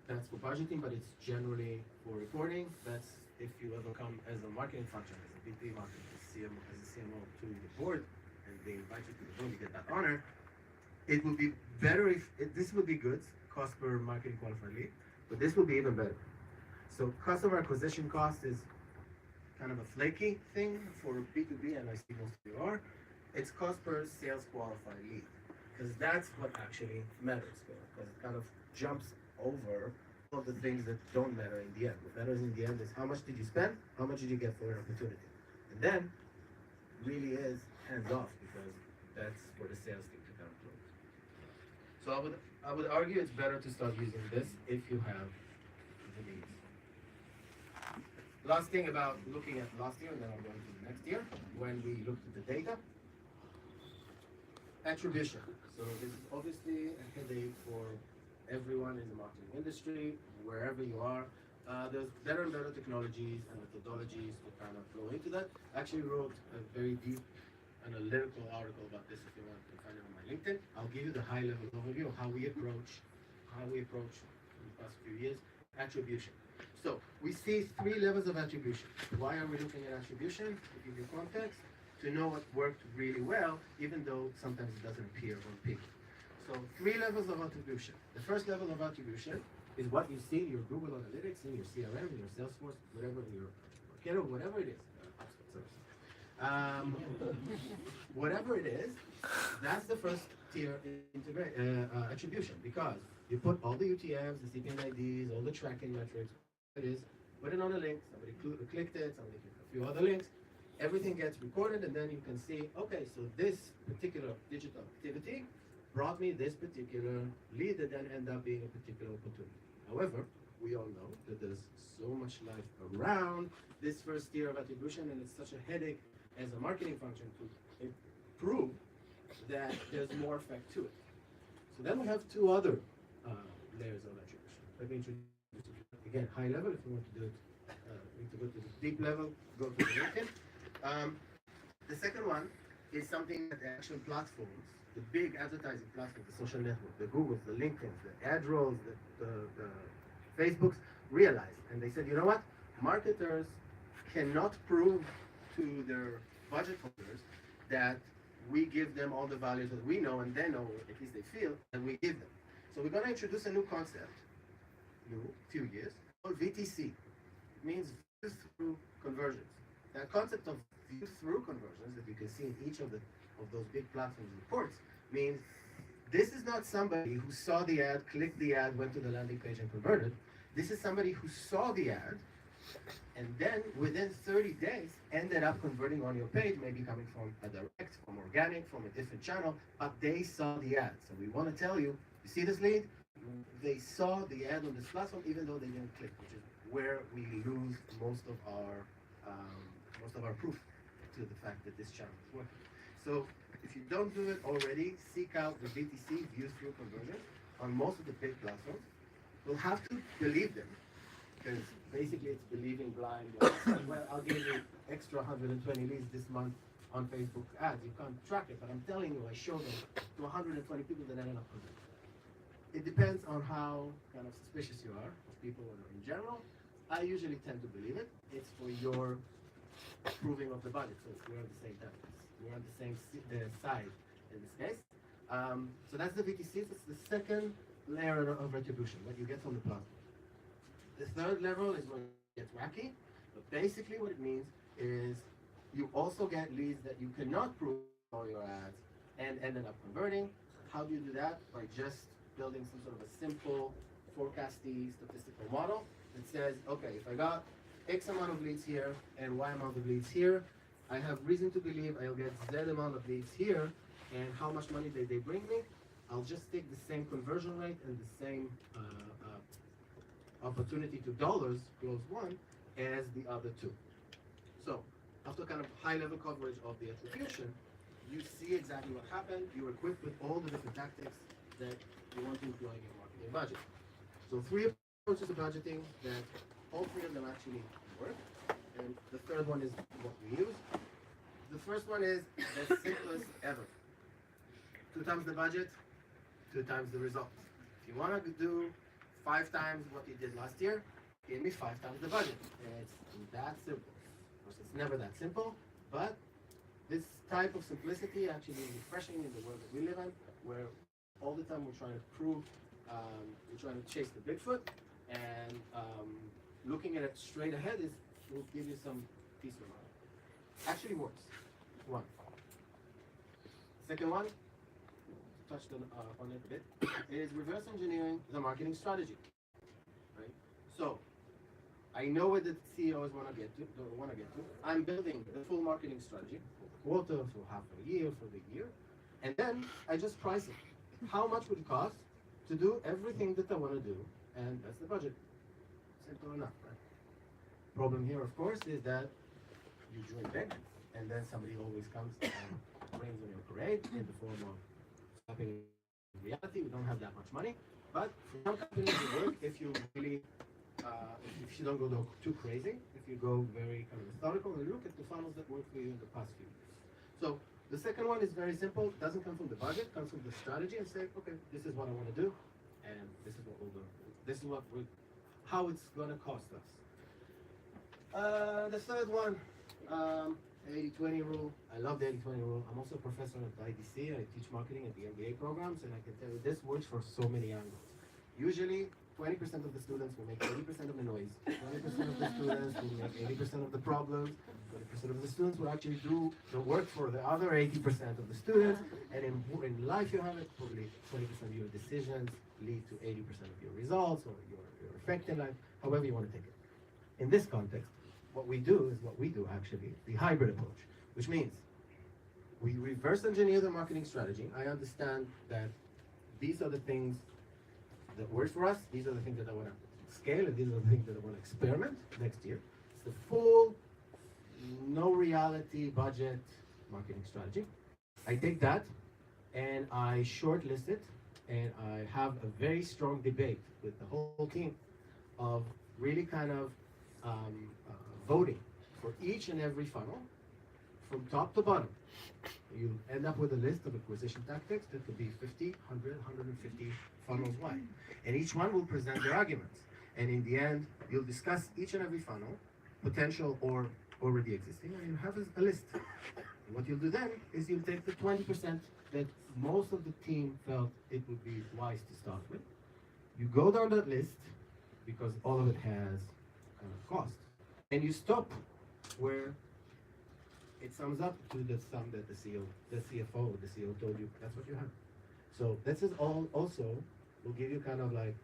that's for budgeting, but it's generally for reporting. That's if you ever come as a marketing function, as a VP marketing, as a CMO to the board, and they invite you to the board, you get that honor. It would be better if, this would be good, cost per marketing qualified lead, but this would be even better. So customer acquisition cost is kind of a flaky thing for B2B, and I see most of you are. It's cost per sales qualified lead, because that's what actually matters, because it kind of jumps over all of the things that don't matter in the end. What matters in the end is how much did you spend, how much did you get for an opportunity. And then really is hands off, because that's for the sales team to kind of close. So I would argue it's better to start using this if you have the needs. Last thing about looking at last year, and then I'll go into the next year, when we looked at the data. Attribution. So this is obviously a headache for everyone in the marketing industry, wherever you are. There's better and better technologies and methodologies to kind of flow into that. I actually wrote a very deep analytical article about this if you want to find it on my LinkedIn. I'll give you the high-level overview of how we approach in the past few years attribution. So we see 3 levels of attribution. Why are we looking at attribution? To give you context, to know what worked really well, even though sometimes it doesn't appear on paper. So 3 levels of attribution. The first level of attribution is what you see in your Google Analytics, in your CRM, in your Salesforce, whatever your Marketo, whatever it is. Whatever it is, that's the first tier attribution, because you put all the UTMs, the CPM IDs, all the tracking metrics. It is put it on a link. Somebody clicked it. Somebody clicked a few other links. Everything gets recorded, and then you can see, okay, so this particular digital activity brought me this particular lead that then ended up being a particular opportunity. However, we all know that there's so much life around this first tier of attribution, and it's such a headache as a marketing function to prove that there's more effect to it. So then we have 2 other layers of attribution. Let me introduce it again, high level. If you want to do it, need to go to the deep level, go to the LinkedIn. The second one is something that the actual platforms, the big advertising platforms, the social network, the Googles, the LinkedIn's, the ad rolls, the Facebooks realized. And they said, you know what? Marketers cannot prove to their budget holders that we give them all the values that we know and they know, or at least they feel, and we give them. So we're going to introduce a new concept, few years, called VTC. It means view through conversions. That concept of view through conversions that you can see in each of those big platforms reports means this is not somebody who saw the ad, clicked the ad, went to the landing page and converted. This is somebody who saw the ad and then within 30 days ended up converting on your page, maybe coming from a direct, from organic, from a different channel, but they saw the ad. So we want to tell you, you see this lead? They saw the ad on this platform even though they didn't click, which is where we lose most of our proof to the fact that this channel is working. So if you don't do it already, seek out the VTC, view through conversion, on most of the big platforms. You'll have to believe them, because basically it's believing blind. Well, I'll give you extra 120 leads this month on Facebook ads. You can't track it, but I'm telling you, I showed them to 120 people that ended up converting. It depends on how kind of suspicious you are of people in general. I usually tend to believe it. It's for your proving of the budget, so we're on the same time. We're on the same side in this case. So that's the VTCs. It's the second layer of attribution, what you get from the platform. The third level is when it gets wacky, but basically what it means is you also get leads that you cannot prove on your ads and ended up converting. How do you do that? By just building some sort of a simple forecasty statistical model that says, okay, if I got X amount of leads here and Y amount of leads here, I have reason to believe I'll get Z amount of leads here, and how much money they bring me, I'll just take the same conversion rate and the same opportunity to dollars, close one, as the other 2. So after kind of high level coverage of the attribution, you see exactly what happened. You're equipped with all the different tactics that you want to employ in your marketing budget. So 3 approaches to budgeting that all 3 of them actually work. And the third one is what we use. The first one is the simplest ever. 2 times the budget, 2 times the results. If you want to do 5 times what you did last year, give me 5 times the budget. And it's that simple. Of course, it's never that simple, but this type of simplicity actually is refreshing in the world that we live in, where all the time we're trying to prove, we're trying to chase the Bigfoot, and looking at it straight ahead will give you some peace of mind. Actually works. One. Second one, touched on it a bit, is reverse engineering the marketing strategy. Right? So I know where the CEOs want to get to. I'm building the full marketing strategy for the quarter, for half a year, for the year, and then I just price it. How much would it cost to do everything that I want to do, and that's the budget. Simple enough, right? Problem here, of course, is that you join big, and then somebody always comes and rains on your parade in the form of stopping reality. We don't have that much money, but for some companies it works if you really, if you don't go too crazy, if you go very kind of methodical and look at the funnels that work for you in the past few years. So the second one is very simple. It doesn't come from the budget, it comes from the strategy, and say, okay, this is what I want to do, and this is what we'll do. This is how it's going to cost us. The third one 80-20 rule. I love the 80-20 rule. I'm also a professor at the IDC. I teach marketing at the MBA programs, and I can tell you this works for so many angles. Usually, 20% of the students will make 80% of the noise. 20% of the students will make 80% of the problems. 20% of the students will actually do the work for the other 80% of the students. And in life, you have it, probably 20% of your decisions lead to 80% of your results or your effect in life, however you want to take it. In this context, what we do is what we do actually, the hybrid approach, which means we reverse engineer the marketing strategy. I understand that these are the things that work for us. These are the things that I want to scale, and these are the things that I want to experiment next year. It's the full, no reality budget marketing strategy. I take that and I shortlist it, and I have a very strong debate with the whole team of really kind of voting for each and every funnel from top to bottom. You end up with a list of acquisition tactics that could be 50, 100, 150 funnels wide. And each one will present their arguments. And in the end, you'll discuss each and every funnel, potential or already existing, and you have a list. And what you'll do then is you'll take the 20% that most of the team felt it would be wise to start with. You go down that list because all of it has cost. And you stop where it sums up to the sum that the CFO, the CEO told you. That's what you have. So this is all also will give you kind of like,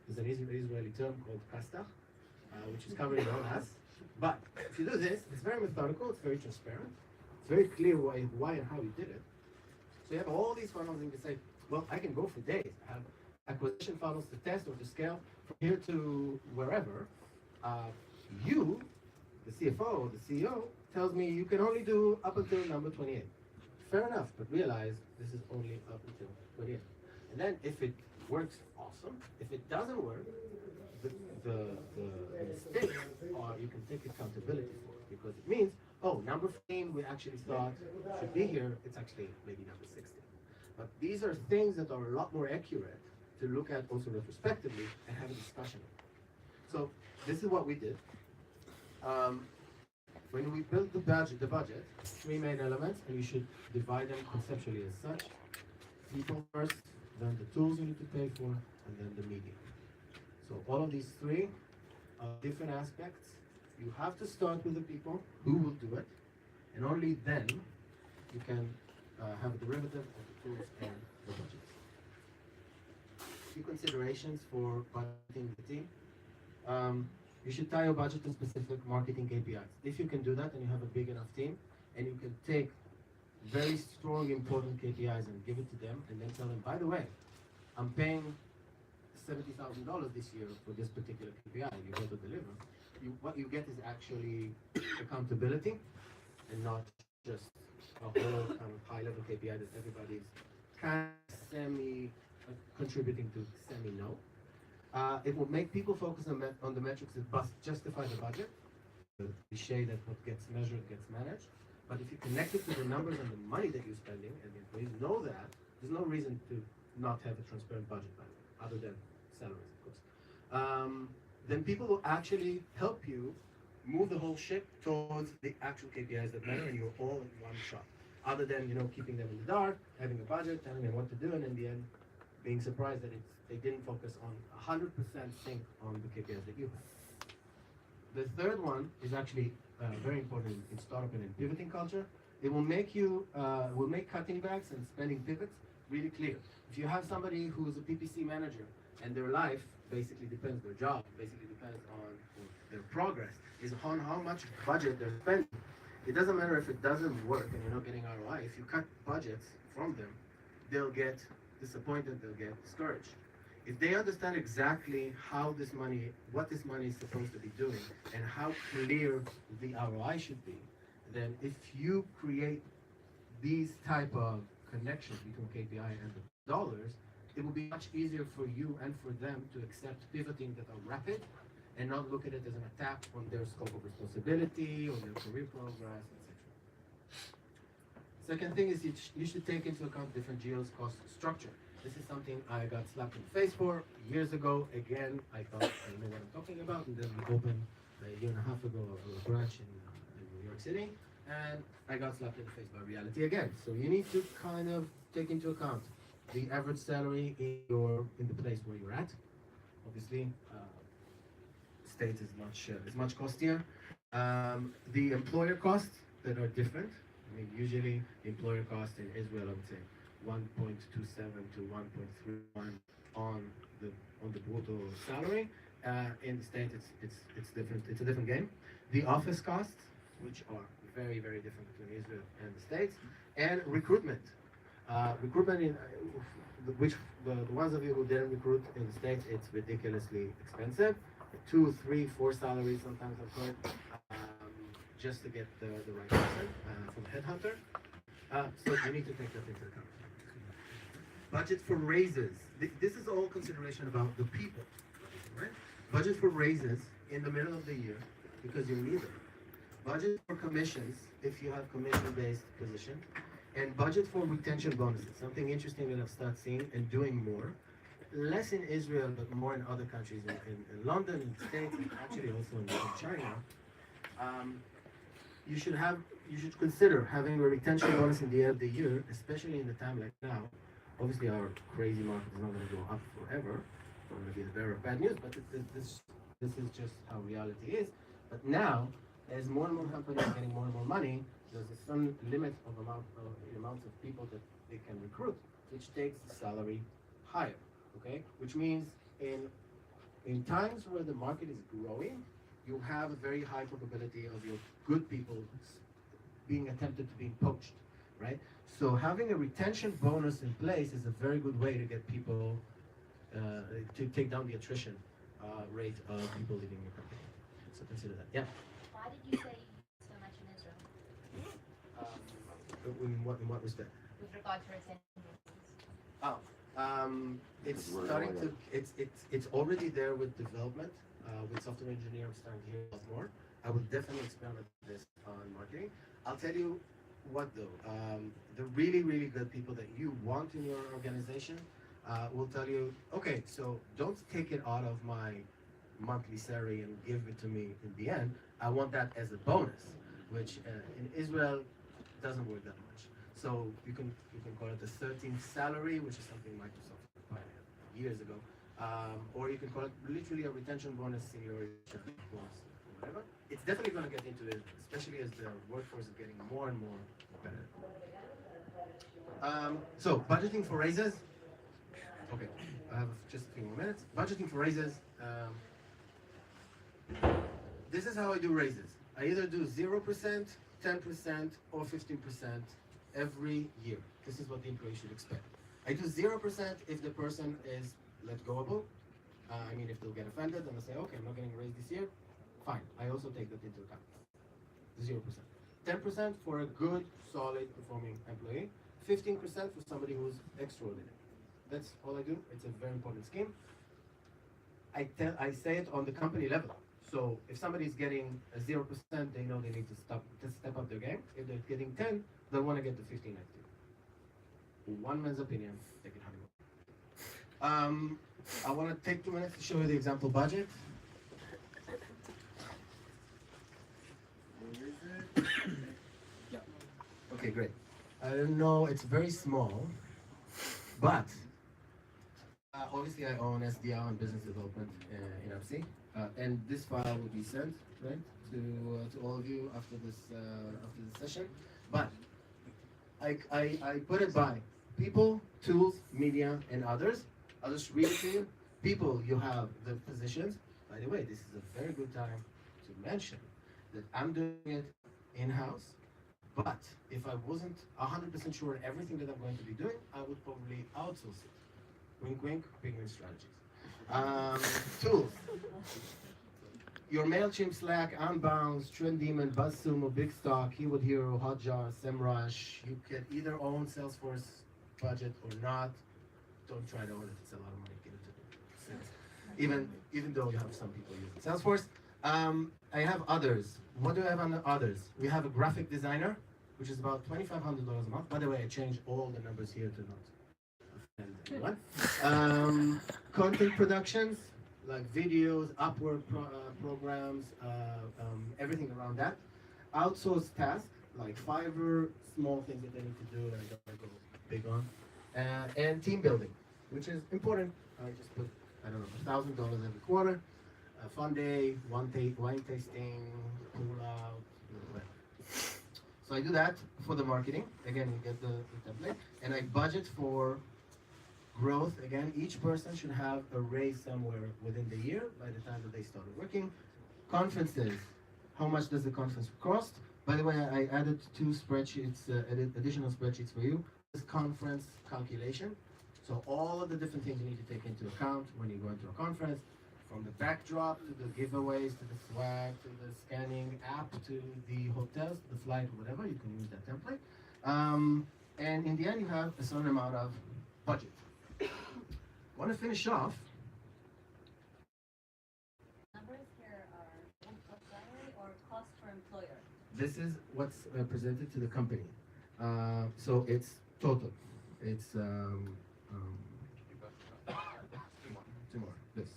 there's an Israeli term called kastach, which is covering all ass. But if you do this, it's very methodical, it's very transparent, it's very clear why and how you did it. So you have all these funnels, and you can say, well, I can go for days. I have acquisition funnels to test or to scale from here to wherever. You, the CFO or the CEO, tells me you can only do up until number 28. Fair enough, but realize this is only up until 28. And then if it works, awesome. If it doesn't work, the mistakes are you can take accountability for it, because it means, oh, number 15 we actually thought should be here, it's actually maybe number 16. But these are things that are a lot more accurate to look at also retrospectively and have a discussion. So this is what we did. When we built the budget, three main elements, and you should divide them conceptually as such. People first, then the tools you need to pay for, and then the media. So all of these three are different aspects. You have to start with the people who will do it, and only then you can have a derivative of the tools and the budgets. Few considerations for budgeting the team. You should tie your budget to specific marketing KPIs. If you can do that and you have a big enough team, and you can take very strong, important KPIs and give it to them, and then tell them, by the way, I'm paying $70,000 this year for this particular KPI, and you go to deliver. What you get is actually accountability, and not just a whole kind of high-level KPI that everybody's kind of semi-contributing to semi-know. It will make people focus on the metrics that justify the budget. The cliche that what gets measured gets managed. But if you connect it to the numbers and the money that you're spending, and the employees know that, there's no reason to not have a transparent budget, by the way, other than salaries, of course. Then people will actually help you move the whole ship towards the actual KPIs that matter, and you're all in one shot. Other than keeping them in the dark, having a budget, telling them what to do, and in the end, being surprised that they didn't focus on 100% sync on the KPIs that you have. The third one is actually very important in startup and in pivoting culture. It will make will make cutting backs and spending pivots really clear. If you have somebody who's a PPC manager and their life basically depends, their job basically depends on their progress, is on how much budget they're spending. It doesn't matter if it doesn't work and you're not getting ROI. If you cut budgets from them, they'll get disappointed, they'll get discouraged. If they understand exactly what this money is supposed to be doing and how clear the ROI should be, then if you create these type of connections between KPI and the dollars, it will be much easier for you and for them to accept pivoting that are rapid and not look at it as an attack on their scope of responsibility, on their career progress, etc. Second thing is you should take into account different geos cost structure. This is something I got slapped in the face for years ago. Again, I thought I know what I'm talking about, and then we opened a year and a half ago a branch in New York City, and I got slapped in the face by reality again. So you need to kind of take into account the average salary in the place where you're at. Obviously, state is much costlier. The employer costs that are different. I mean, usually the employer cost in Israel, I would say, 1.27 to 1.31 on the brutto salary. In the state, it's different. It's a different game. The office costs, which are very different between Israel and the states, and recruitment. Recruitment in which the ones of you who didn't recruit in the states, it's ridiculously expensive. 2, 3, 4 salaries sometimes I've heard, just to get the right person from a headhunter. So you need to take that into account. Budget for raises. This is all consideration about the people, right? Budget for raises in the middle of the year because you need them. Budget for commissions if you have commission-based position, and budget for retention bonuses. Something interesting that I've started seeing and doing more. Less in Israel, but more in other countries, in London, in the States, and actually also in China. You should consider having a retention bonus in the end of the year, especially in the time like now. Obviously, our crazy market is not going to go up forever. It's going to be the bearer of bad news, but this is just how reality is. But now, as more and more companies are getting more and more money, there's a certain limit of amounts of people that they can recruit, which takes the salary higher. Okay, which means in times where the market is growing, you have a very high probability of your good people being attempted to be poached, right? So having a retention bonus in place is a very good way to get people to take down the attrition rate of people leaving your company. So consider that. Yeah. Why did you say so much in Israel In what respect? with regard to retention? Oh, it's starting to. It's already there with development. With software engineering, I'm starting to hear a lot more. I will definitely experiment with this on marketing. I'll tell you what though. The really good people that you want in your organization will tell you, okay, so don't take it out of my monthly salary and give it to me in the end. I want that as a bonus, which in Israel doesn't work that much. So you can call it the 13th salary, which is something Microsoft acquired years ago, or you can call it literally a retention bonus, seniority bonus, or whatever. It's definitely going to get into it, especially as the workforce is getting more and more competitive. So budgeting for raises. Okay, I have just a few more minutes. Budgeting for raises. This is how I do raises. I either do 0%, 10%, or 15% every year. This is what the employee should expect. I do 0% if the person is let goable. I mean, if they'll get offended and they'll say, okay, I'm not getting a raise this year, fine. I also take that into account. 0%. 10% for a good, solid performing employee. 15% for somebody who's extraordinary. That's all I do. It's a very important scheme. I say it on the company level. So if somebody's getting a 0%, they know they need to step up their game. If they're getting 10, they'll want to get to 15 next year. One man's opinion, take it how you want. I want to take 2 minutes to show you the example budget. Where is it? Yeah. Okay, great. I don't know, it's very small, but obviously I own SDR and business development in AppC, and this file will be sent right to all of you after this session. But I put it by people, tools, media, and others. I'll just read it to you. People, you have the positions. By the way, this is a very good time to mention that I'm doing it in-house. But if I wasn't 100% sure in everything that I'm going to be doing, I would probably outsource it. Wink, wink, penguin strategies. Tools. Your MailChimp, Slack, Unbounce, Trend Demon, BuzzSumo, Big Stock, Keyword Hero, Hotjar, SEMrush. You can either own Salesforce budget or not. Don't try to own it. It's a lot of money. Give it to them. Even though you have some people using Salesforce. I have others. What do I have on the others? We have a graphic designer, which is about $2,500 a month. By the way, I changed all the numbers here to not offend anyone. Content productions, like videos, Upwork programs, everything around that. Outsourced tasks, like Fiverr, small things that they need to do that I don't want to go big on, and team building, which is important. I just put, I don't know, $1,000 every quarter, a fun day, wine tasting, pool out, whatever. So I do that for the marketing. Again, you get the template, and I budget for growth. Again, each person should have a raise somewhere within the year by the time that they started working. Conferences, how much does the conference cost? By the way, I added two spreadsheets, additional spreadsheets for you. This conference calculation. So all of the different things you need to take into account when you go into a conference, from the backdrop to the giveaways to the swag to the scanning app to the hotels, the flight, whatever. You can use that template. And in the end, you have a certain amount of budget. Want to finish off? Numbers here are input salary or cost per employer. This is what's presented to the company. So it's total. It's two more. This.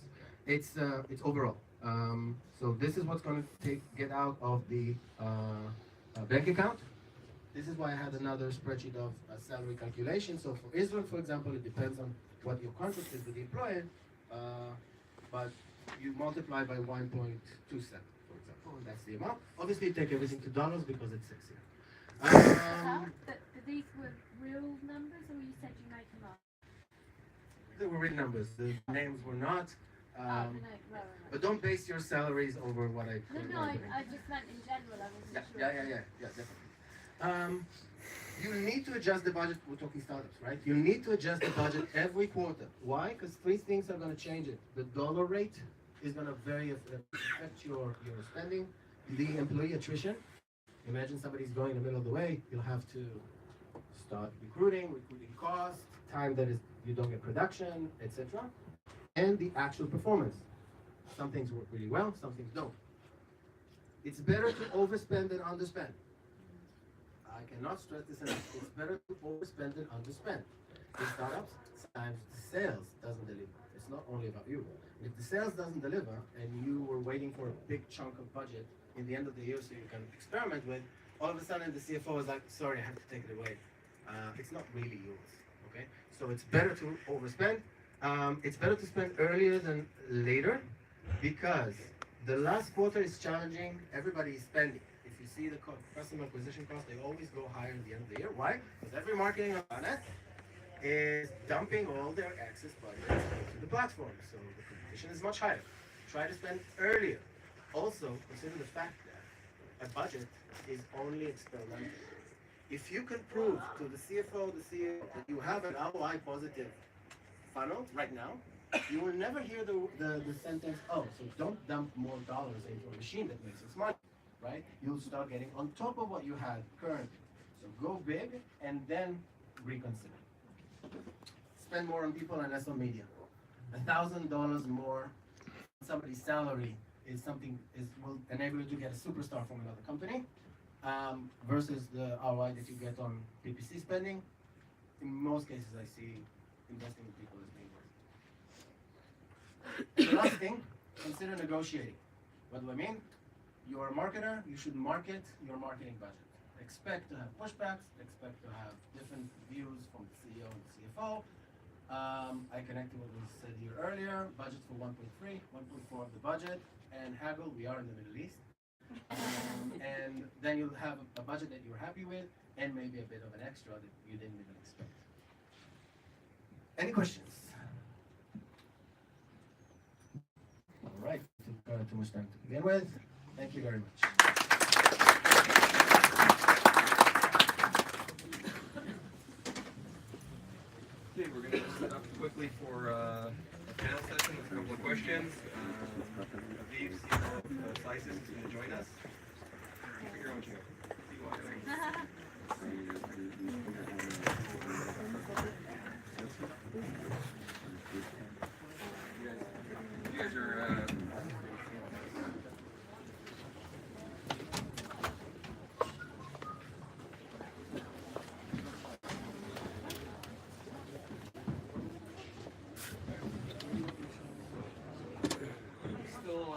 It's overall. So this is what's going to get out of the bank account. This is why I had another spreadsheet of salary calculation. So for Israel, for example, it depends on what your contract is with the employer, but you multiply by 1.27, for example, and that's the amount. Obviously, you take everything to dollars because it's sexier. These were real numbers, or you said you made them up? They were real numbers. The names were not. Right. But don't base your salaries over what I. No, I just meant in general. I wasn't Yeah, sure. definitely. You need to adjust the budget. We're talking startups, right? You need to adjust the budget every quarter. Why? Because three things are going to change it. The dollar rate is going to affect your spending. The employee attrition. Imagine somebody's going in the middle of the way. You'll have to start recruiting costs, time that is you don't get production, etc. And the actual performance. Some things work really well, some things don't. It's better to overspend than underspend. I cannot stress this enough. It's better to overspend than underspend. In startups, sometimes the sales doesn't deliver. It's not only about you. If the sales doesn't deliver and you were waiting for a big chunk of budget in the end of the year so you can experiment with, all of a sudden the CFO is like, sorry, I have to take it away. It's not really yours, okay? So it's better to overspend. It's better to spend earlier than later because the last quarter is challenging. Everybody is spending. If you see the customer acquisition cost, they always go higher at the end of the year. Why? Because every marketing on the planet is dumping all their excess budget into the platform. So the competition is much higher. Try to spend earlier. Also, consider the fact that a budget is only experimental. If you can prove to the CFO, the CEO, that you have an ROI positive funnel right now, you will never hear the sentence, oh, so don't dump more dollars into a machine that makes us money, right? You'll start getting on top of what you had currently. So go big and then reconsider. Spend more on people and less on media. $1,000 more on somebody's salary will enable you to get a superstar from another company versus the ROI that you get on PPC spending. In most cases, I see investing in people as being worth it. The last thing, consider negotiating. What do I mean? You're a marketer, you should market your marketing budget. Expect to have pushbacks, expect to have different views from the CEO and the CFO. I connected what was said here earlier, budget for 1.3, 1.4 of the budget, and haggle, we are in the Middle East. And then you'll have a budget that you're happy with, and maybe a bit of an extra that you didn't even expect. Any questions? All right, took too much time to begin with. Thank you very much. Okay, we're going to set up quickly for a panel session with a couple of questions. Aviv, CFO of Slices, is going to join us. Pick your own chair. You guys are... Still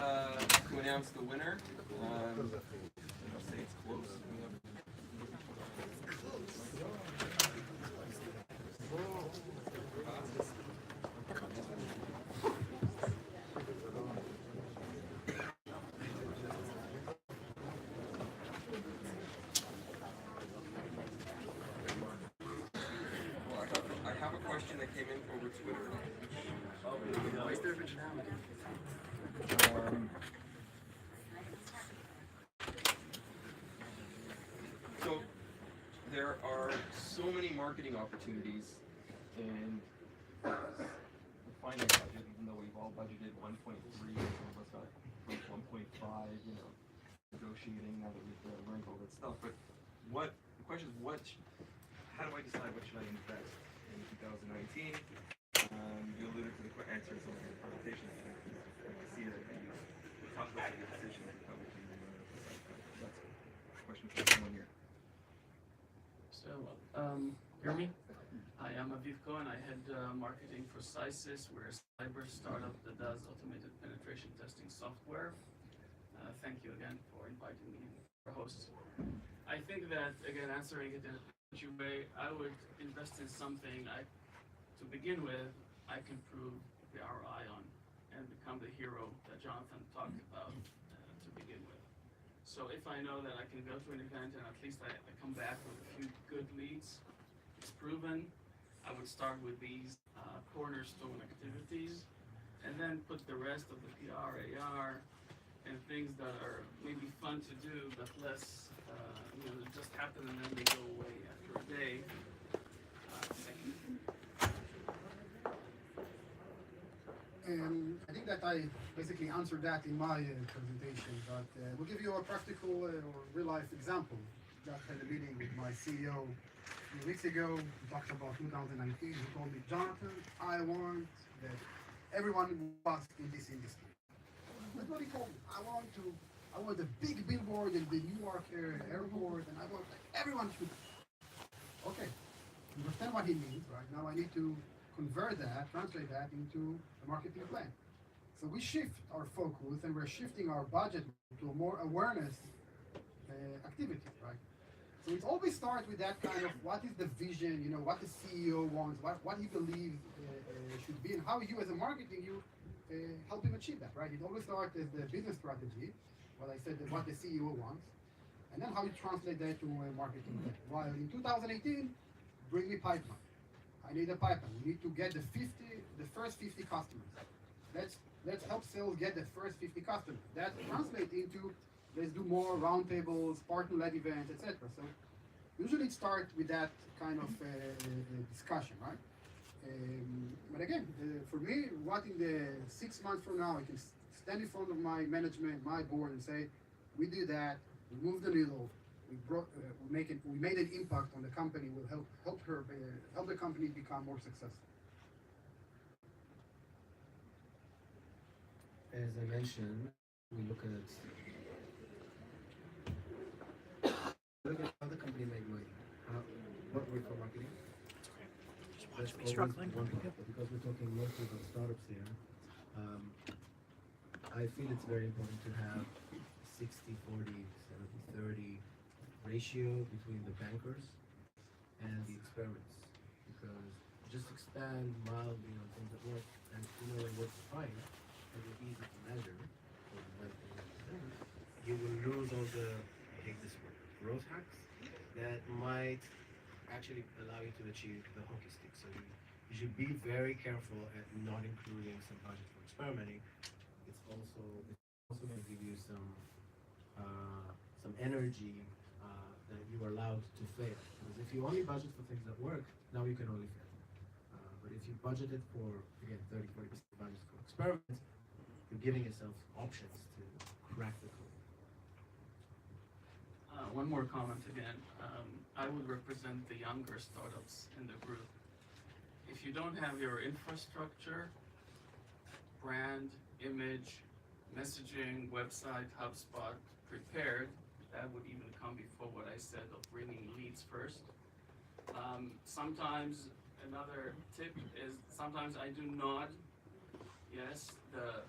to announce the winner. I'll say it's close. We have So there are so many marketing opportunities, and the finance budget, even though we've all budgeted 1.3, some of us got 1.5, negotiating now that we've learned all that stuff. But the question is, how do I decide what should I invest in 2019? You alluded to the answer in some of your presentation. I see that you talk about your decision and how we can that's a question for someone here. So, hear me? Hi, I'm Aviv Cohen. I head marketing for Sysys. We're a cyber startup that does automated penetration testing software. Thank you again for inviting me as host. I think that, again, answering it in a way, I would invest in something to begin with, I can prove the ROI on and become the hero that Jonathan talked about to begin with. So if I know that I can go to an event and at least I come back with a few good leads, it's proven, I would start with these cornerstone activities and then put the rest of the PR, AR, and things that are maybe fun to do but less, that just happen and then they go away after a day. And I think that I basically answered that in my presentation, but we'll give you a practical or real-life example. Just had a meeting with my CEO a few weeks ago. We talked about 2019. He told me, Jonathan, I want that everyone was in this industry. That's what he told me. I want a big billboard in the Newark airport, and I want everyone should. Okay, understand what he means, right? Now I need to convert that, translate that into a marketing plan. So we shift our focus and we're shifting our budget to a more awareness activity, right? So it always starts with that kind of what is the vision, what the CEO wants, what he believes should be, and how you as a marketing, you help him achieve that, right? It always starts as the business strategy, what I said, what the CEO wants, and then how you translate that to a marketing plan. While in 2018, bring me pipeline. I need a pipeline. We need to get the first 50 customers. Let's help sales get the first 50 customers. That translates into let's do more roundtables, partner-led events, etc. So usually it starts with that kind of discussion, right? But again, for me, what in the 6 months from now, I can stand in front of my management, my board, and say, we did that, we moved the needle, we made an impact on the company. Will help the company become more successful. As I mentioned, we look at how the company make money. What works for marketing? That's always one part, but because we're talking mostly about startups here, I feel it's very important to have 60-40, 70-30 ratio between the bankers and the experiments, because just expand mildly on things that work and it works fine and it's easy to measure, you will lose all the, I hate this word, growth hacks that might actually allow you to achieve the hockey stick. So you should be very careful at not including some budget for experimenting. It's also going to give you some energy that you are allowed to fail. Because if you only budget for things that work, now you can only fail. But if you budget it for, again, 30-40% budget for experiments, you're giving yourself options to crack the code. One more comment again. I would represent the younger startups in the group. If you don't have your infrastructure, brand, image, messaging, website, HubSpot prepared, that would even come before what I said of bringing leads first. Sometimes another tip is sometimes I do nod. Yes, the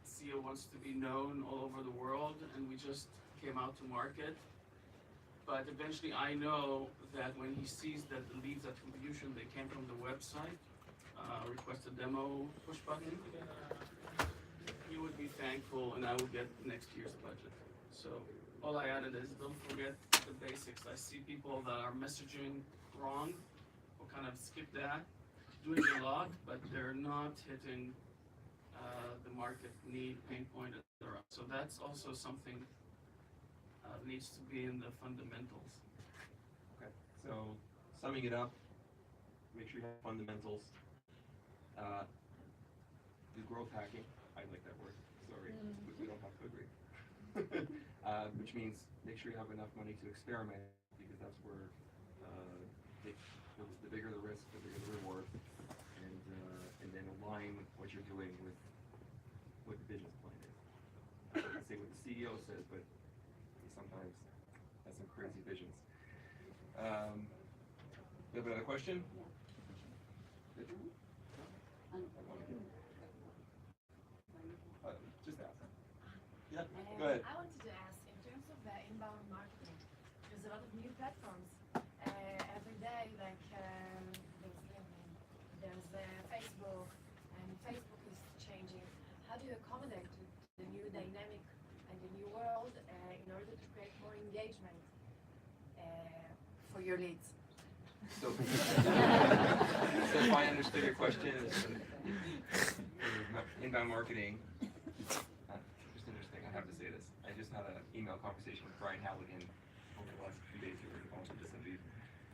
CEO wants to be known all over the world and we just came out to market. But eventually I know that when he sees that the leads attribution, they came from the website, request a demo push button, he would be thankful and I would get next year's budget. So all I added is don't forget the basics. I see people that are messaging wrong, or kind of skip that, doing a lot, but they're not hitting the market need, pain point, etc. So that's also something needs to be in the fundamentals. Okay. So summing it up, make sure you have fundamentals. Do growth hacking. I like that word. Sorry, we don't have code read. Which means make sure you have enough money to experiment, because that's where the bigger the risk, the bigger the reward, and then align what you're doing with what the business plan is. I can say what the CEO says, but he sometimes has some crazy visions. You have another question? Just ask. Yeah, go ahead. I wanted to ask, in terms of the inbound marketing, there's a lot of new platforms every day, like there's LinkedIn, there's Facebook, and Facebook is changing. How do you accommodate to the new dynamic and the new world in order to create more engagement for your leads? So if I understood your question, inbound marketing. Just interesting. I have to say this. I just had an email conversation with Brian Halligan over the last few days here in Tel Aviv,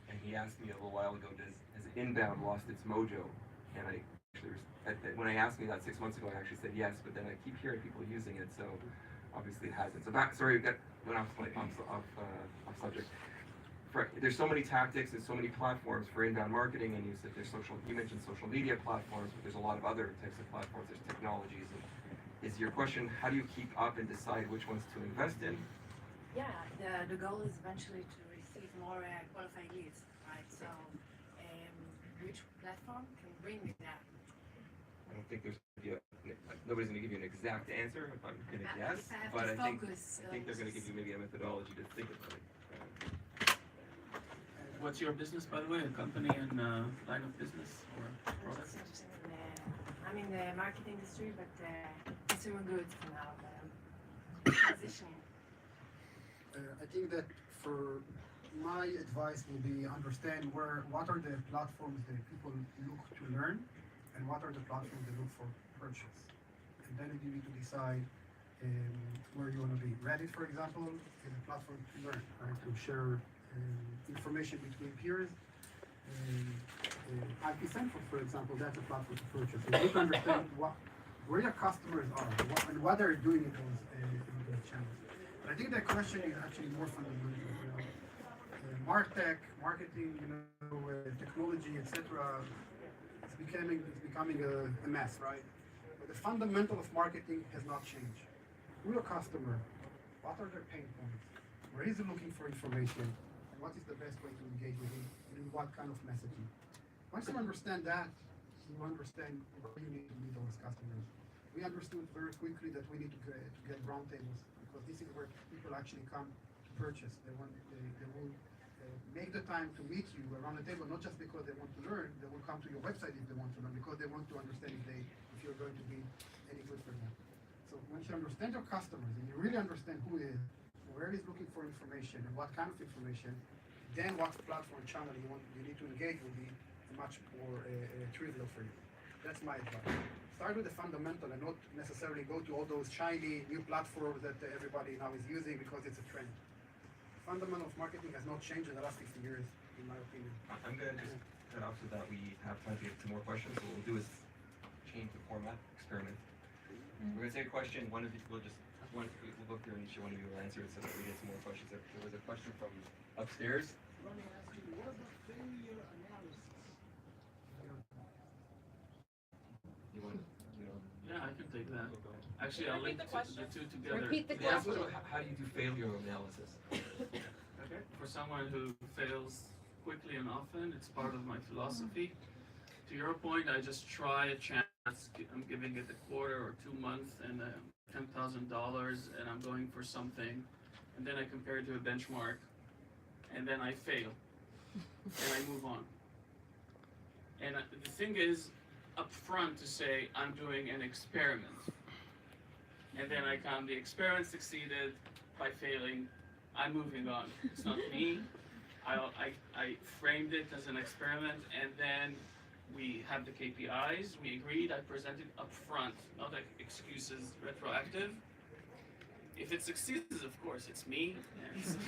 and he asked me a little while ago, has inbound lost its mojo? And when I asked me that 6 months ago, I actually said yes, but then I keep hearing people using it, so obviously it hasn't. So sorry, that went off subject. There's so many tactics and so many platforms for inbound marketing, and you mentioned social media platforms, but there's a lot of other types of platforms. There's technologies. Is your question, how do you keep up and decide which ones to invest in? Yeah, the goal is eventually to receive more qualified leads, right? So, which platform can bring me that? I don't think nobody's going to give you an exact answer. If I'm going to guess, but I think they're going to give you maybe a methodology to think about it. What's your business, by the way? A company and line of business or product? I'm in the marketing industry, but consumer goods for now. Transitioning. I think that for my advice will be understand what are the platforms that people look to learn, and what are the platforms they look for purchase. And then you need to decide where you want to be. Reddit, for example, is a platform to learn, right? To share information between peers. IP Central, for example, that's a platform to purchase. So you need to understand where your customers are and what they're doing in those channels. But I think the question is actually more fundamental. Martech, marketing, technology, etc. It's becoming a mess, right? But the fundamental of marketing has not changed. Who your customer? What are their pain points? Where is he looking for information? What is the best way to engage with him, and in what kind of messaging? Once you understand that, you understand where you need to meet those customers. We understood very quickly that we need to get roundtables, because this is where people actually come to purchase. They will make the time to meet you around the table, not just because they want to learn. They will come to your website if they want to learn, because they want to understand if you're going to be any good for them. So once you understand your customers and you really understand who he is, where he's looking for information and what kind of information, then what platform channel you need to engage will be much more trivial for you. That's my advice. Start with the fundamental and not necessarily go to all those shiny new platforms that everybody now is using because it's a trend. Fundamental of marketing has not changed in the last 50 years, in my opinion. I'm going to just cut off so that we have time to get to more questions. So what we'll do is change the format, experiment. We're going to take a question. One of you will just we'll go through and each one of you will answer it so that we get some more questions. There was a question from upstairs. Let me ask you, what is the failure analysis? You want, Yeah, I can take that. Actually, I'll link the two together. Repeat the Yeah, question. so how do you do failure analysis? Okay. For someone who fails quickly and often, it's part of my philosophy. To your point, I just try a chance. I'm giving it a quarter or 2 months and $10,000, and I'm going for something, and then I compare it to a benchmark, and then I fail, and I move on. And the thing is, up front to say I'm doing an experiment, and then the experiment succeeded by failing. I'm moving on. It's not me. I framed it as an experiment, and then We have the KPIs. We agreed. I presented up front, not like excuses, retroactive. If it succeeds, of course, it's me.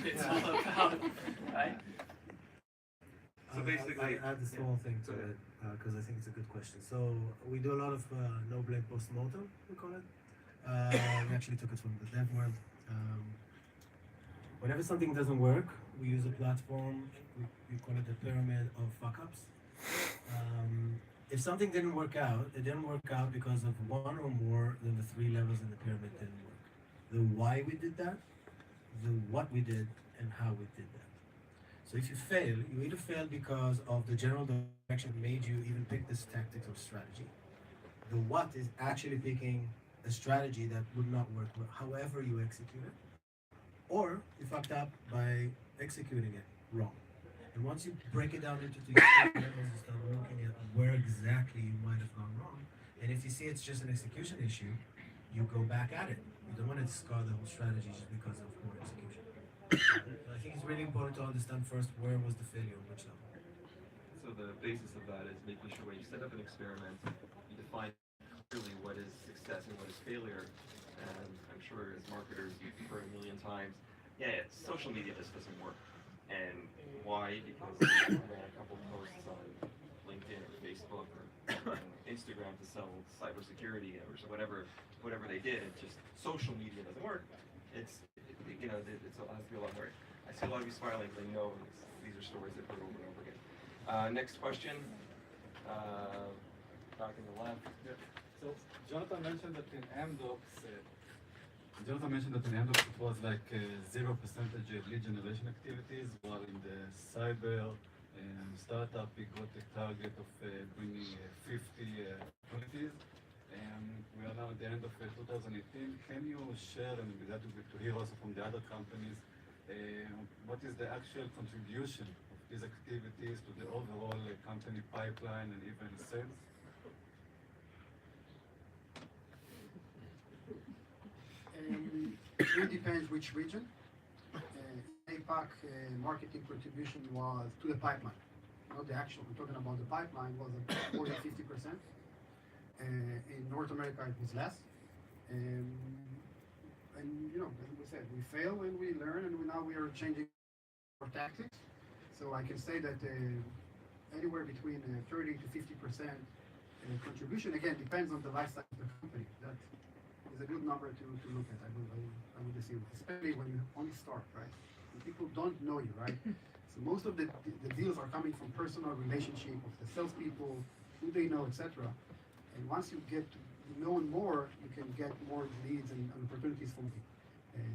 It's all about, right? So basically, I add a small thing to it because I think it's a good question. So we do a lot of no blame post-mortem, we call it. We actually took it from the dev world. Whenever something doesn't work, we use a platform. We call it the pyramid of fuck-ups. If something didn't work out, it didn't work out because of one or more than the three levels in the pyramid didn't work. The why we did that, the what we did, and how we did that. So if you fail, you either fail because of the general direction that made you even pick this tactic or strategy. The what is actually picking a strategy that would not work however you execute it. Or you fucked up by executing it wrong. And once you break it down into these three levels, you start looking at where exactly you might have gone wrong. And if you see it's just an execution issue, you go back at it. You don't want to discard the whole strategy just because of poor execution. I think it's really important to understand first where was the failure, which level. so the basis of that is making sure when you set up an experiment, you define clearly what is success and what is failure. And I'm sure as marketers you've heard a million times, yeah, social media just doesn't work. And why? Because I ran a couple of posts on LinkedIn or Facebook or Instagram to sell cybersecurity or whatever they did. It just social media doesn't work. It has to be a lot more. I see a lot of you smiling because I know these are stories I've heard over and over again. Next question. Back in the left. Yeah. So Jonathan mentioned that in Amdocs, it was like 0% lead generation activities, while in the cyber startup we got a target of bringing 50 opportunities. We are now at the end of 2018. Can you share, and with that to hear also from the other companies, what is the actual contribution of these activities to the overall company pipeline and even sales? It really depends which region. APAC marketing contribution was to the pipeline, not the actual. We're talking about the pipeline was more than 50%. In North America, it was less. And you know, as we said, we fail and we learn, and now we are changing our tactics. So I can say that anywhere between 30 to 50% contribution. Again, depends on the life cycle of the company. That is a good number to look at. I would assume, especially when you only start, right? When people don't know you, right? So most of the deals are coming from personal relationship of the salespeople, who they know, etc. And once you get to know more, you can get more leads and opportunities from people.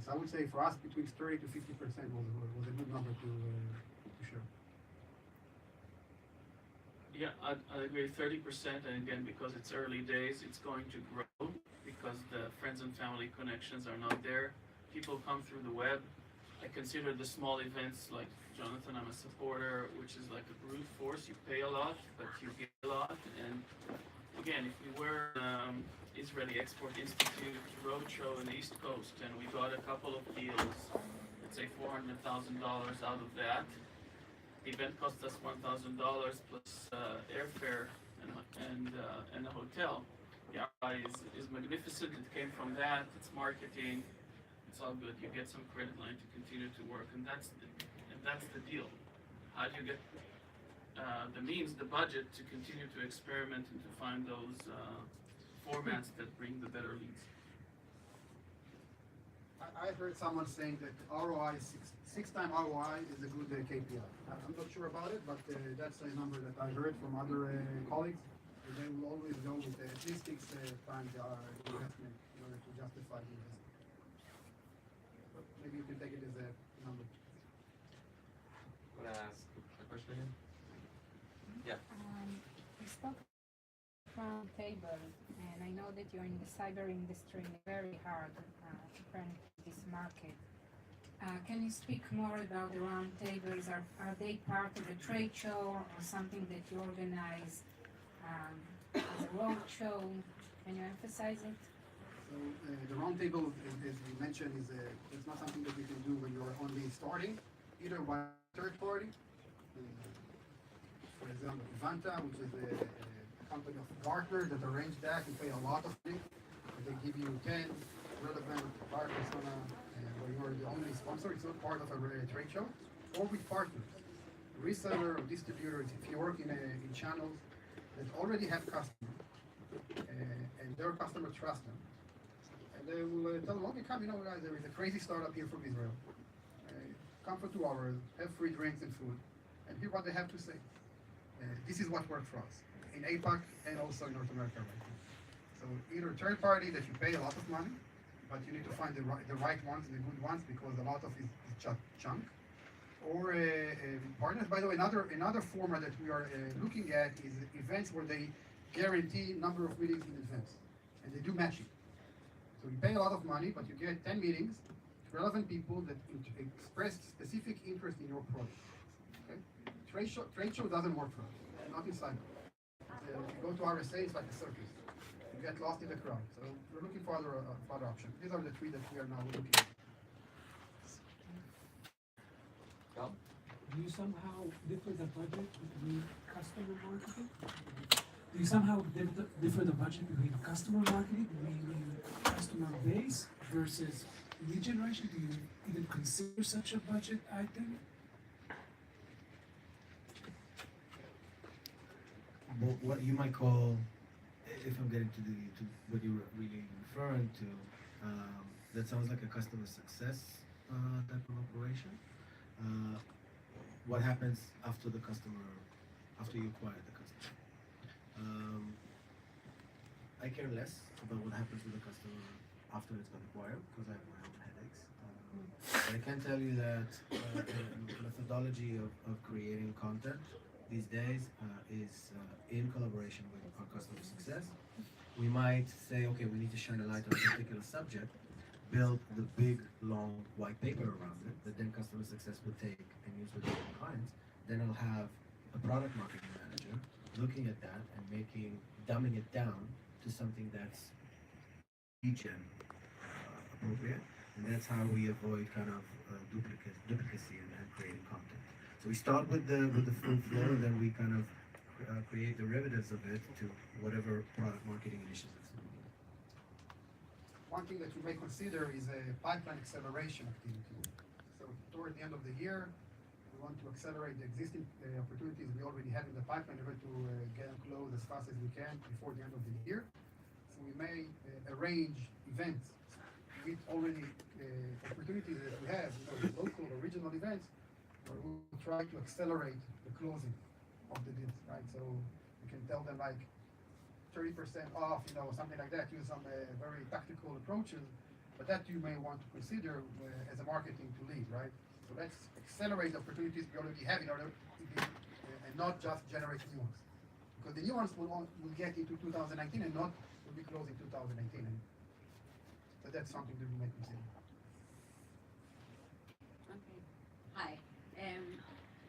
So I would say for us, between 30 to 50% was a good number to share. Yeah, I agree 30%, and again, because it's early days, it's going to grow because the friends and family connections are not there. People come through the web. I consider the small events like Jonathan, I'm a supporter, which is like a brute force. You pay a lot, but you get a lot. And again, if we were Israeli Export Institute roadshow in the East Coast, and we got a couple of deals, let's say $400,000 out of that. The event cost us $1,000 plus airfare and a hotel. The ROI is magnificent. It came from that. It's marketing. It's all good. You get some credit line to continue to work, and that's the deal. How do you get the means, the budget to continue to experiment and to find those formats that bring the better leads? I heard someone saying that ROI, six-time ROI is a good KPI. I'm not sure about it, but that's a number that I heard from other colleagues. And they will always go with at least 6 times the investment in order to justify the investment. But maybe you can take it as a number. Want to ask a question again? Yeah. We spoke from table, and I know that you're in the cyber industry very hard to penetrate this market. Can you speak more about the round tables? Are they part of a trade show or something that you organize as a road show? Can you emphasize it? So the roundtable, as you mentioned, it's not something that we can do when you're only starting, either by third party. for example, Vanta, which is a company of Gartner that arranged that. You pay a lot of money. They give you 10 relevant buyer persona, where you are the only sponsor. It's not part of a trade show. Or with partners, reseller or distributors. If you work in channels that already have customers, and their customers trust them, and they will tell them, okay, come, guys, there is a crazy startup here from Israel. Come for 2 hours, have free drinks and food, and hear what they have to say. This is what worked for us in APAC and also in North America right now. So either third party that you pay a lot of money, but you need to find the right ones, the good ones, because a lot of it is just junk. Or partners. By the way, another format that we are looking at is events where they guarantee number of meetings in advance, and they do matching. So you pay a lot of money, but you get 10 meetings, relevant people that express specific interest in your product. Okay? Trade show doesn't work for us, not in cyber. If you go to RSA, it's like a circus. You get lost in the crowd. So we're looking for other options. These are the 3 that we are now looking at. Do you somehow differ the budget between customer marketing? Do you somehow differ the budget between customer marketing, meaning customer base, versus lead generation? Do you even consider such a budget item? What you might call, if I'm getting to what you're really referring to, that sounds like a customer success type of operation. What happens after you acquire the customer? I care less about what happens with the customer after it's been acquired, because I have my own headaches. I can tell you that the methodology of creating content these days is in collaboration with our customer success. We might say, okay, we need to shine a light on a particular subject, build the big, long white paper around it that then customer success will take and use with their clients. Then I'll have a product marketing manager looking at that and dumbing it down to something that's lead-gen appropriate. And that's how we avoid kind of duplicacy and creating content. So we start with the full flow, and then we kind of create derivatives of it to whatever product marketing initiatives. One thing that you may consider is a pipeline acceleration activity. So toward the end of the year, we want to accelerate the existing opportunities we already have in the pipeline in order to get them closed as fast as we can before the end of the year. So we may arrange events with already opportunities that we have, local or regional events, where we will try to accelerate the closing of the deals, right? So we can tell them like 30% off, something like that, use some very tactical approaches, but that you may want to consider as a marketing to lead, right? So let's accelerate the opportunities we already have in order to be, and not just generate new ones. Because the new ones will get into 2019 and not will be closed in 2018. So that's something that we may consider. Okay. Hi.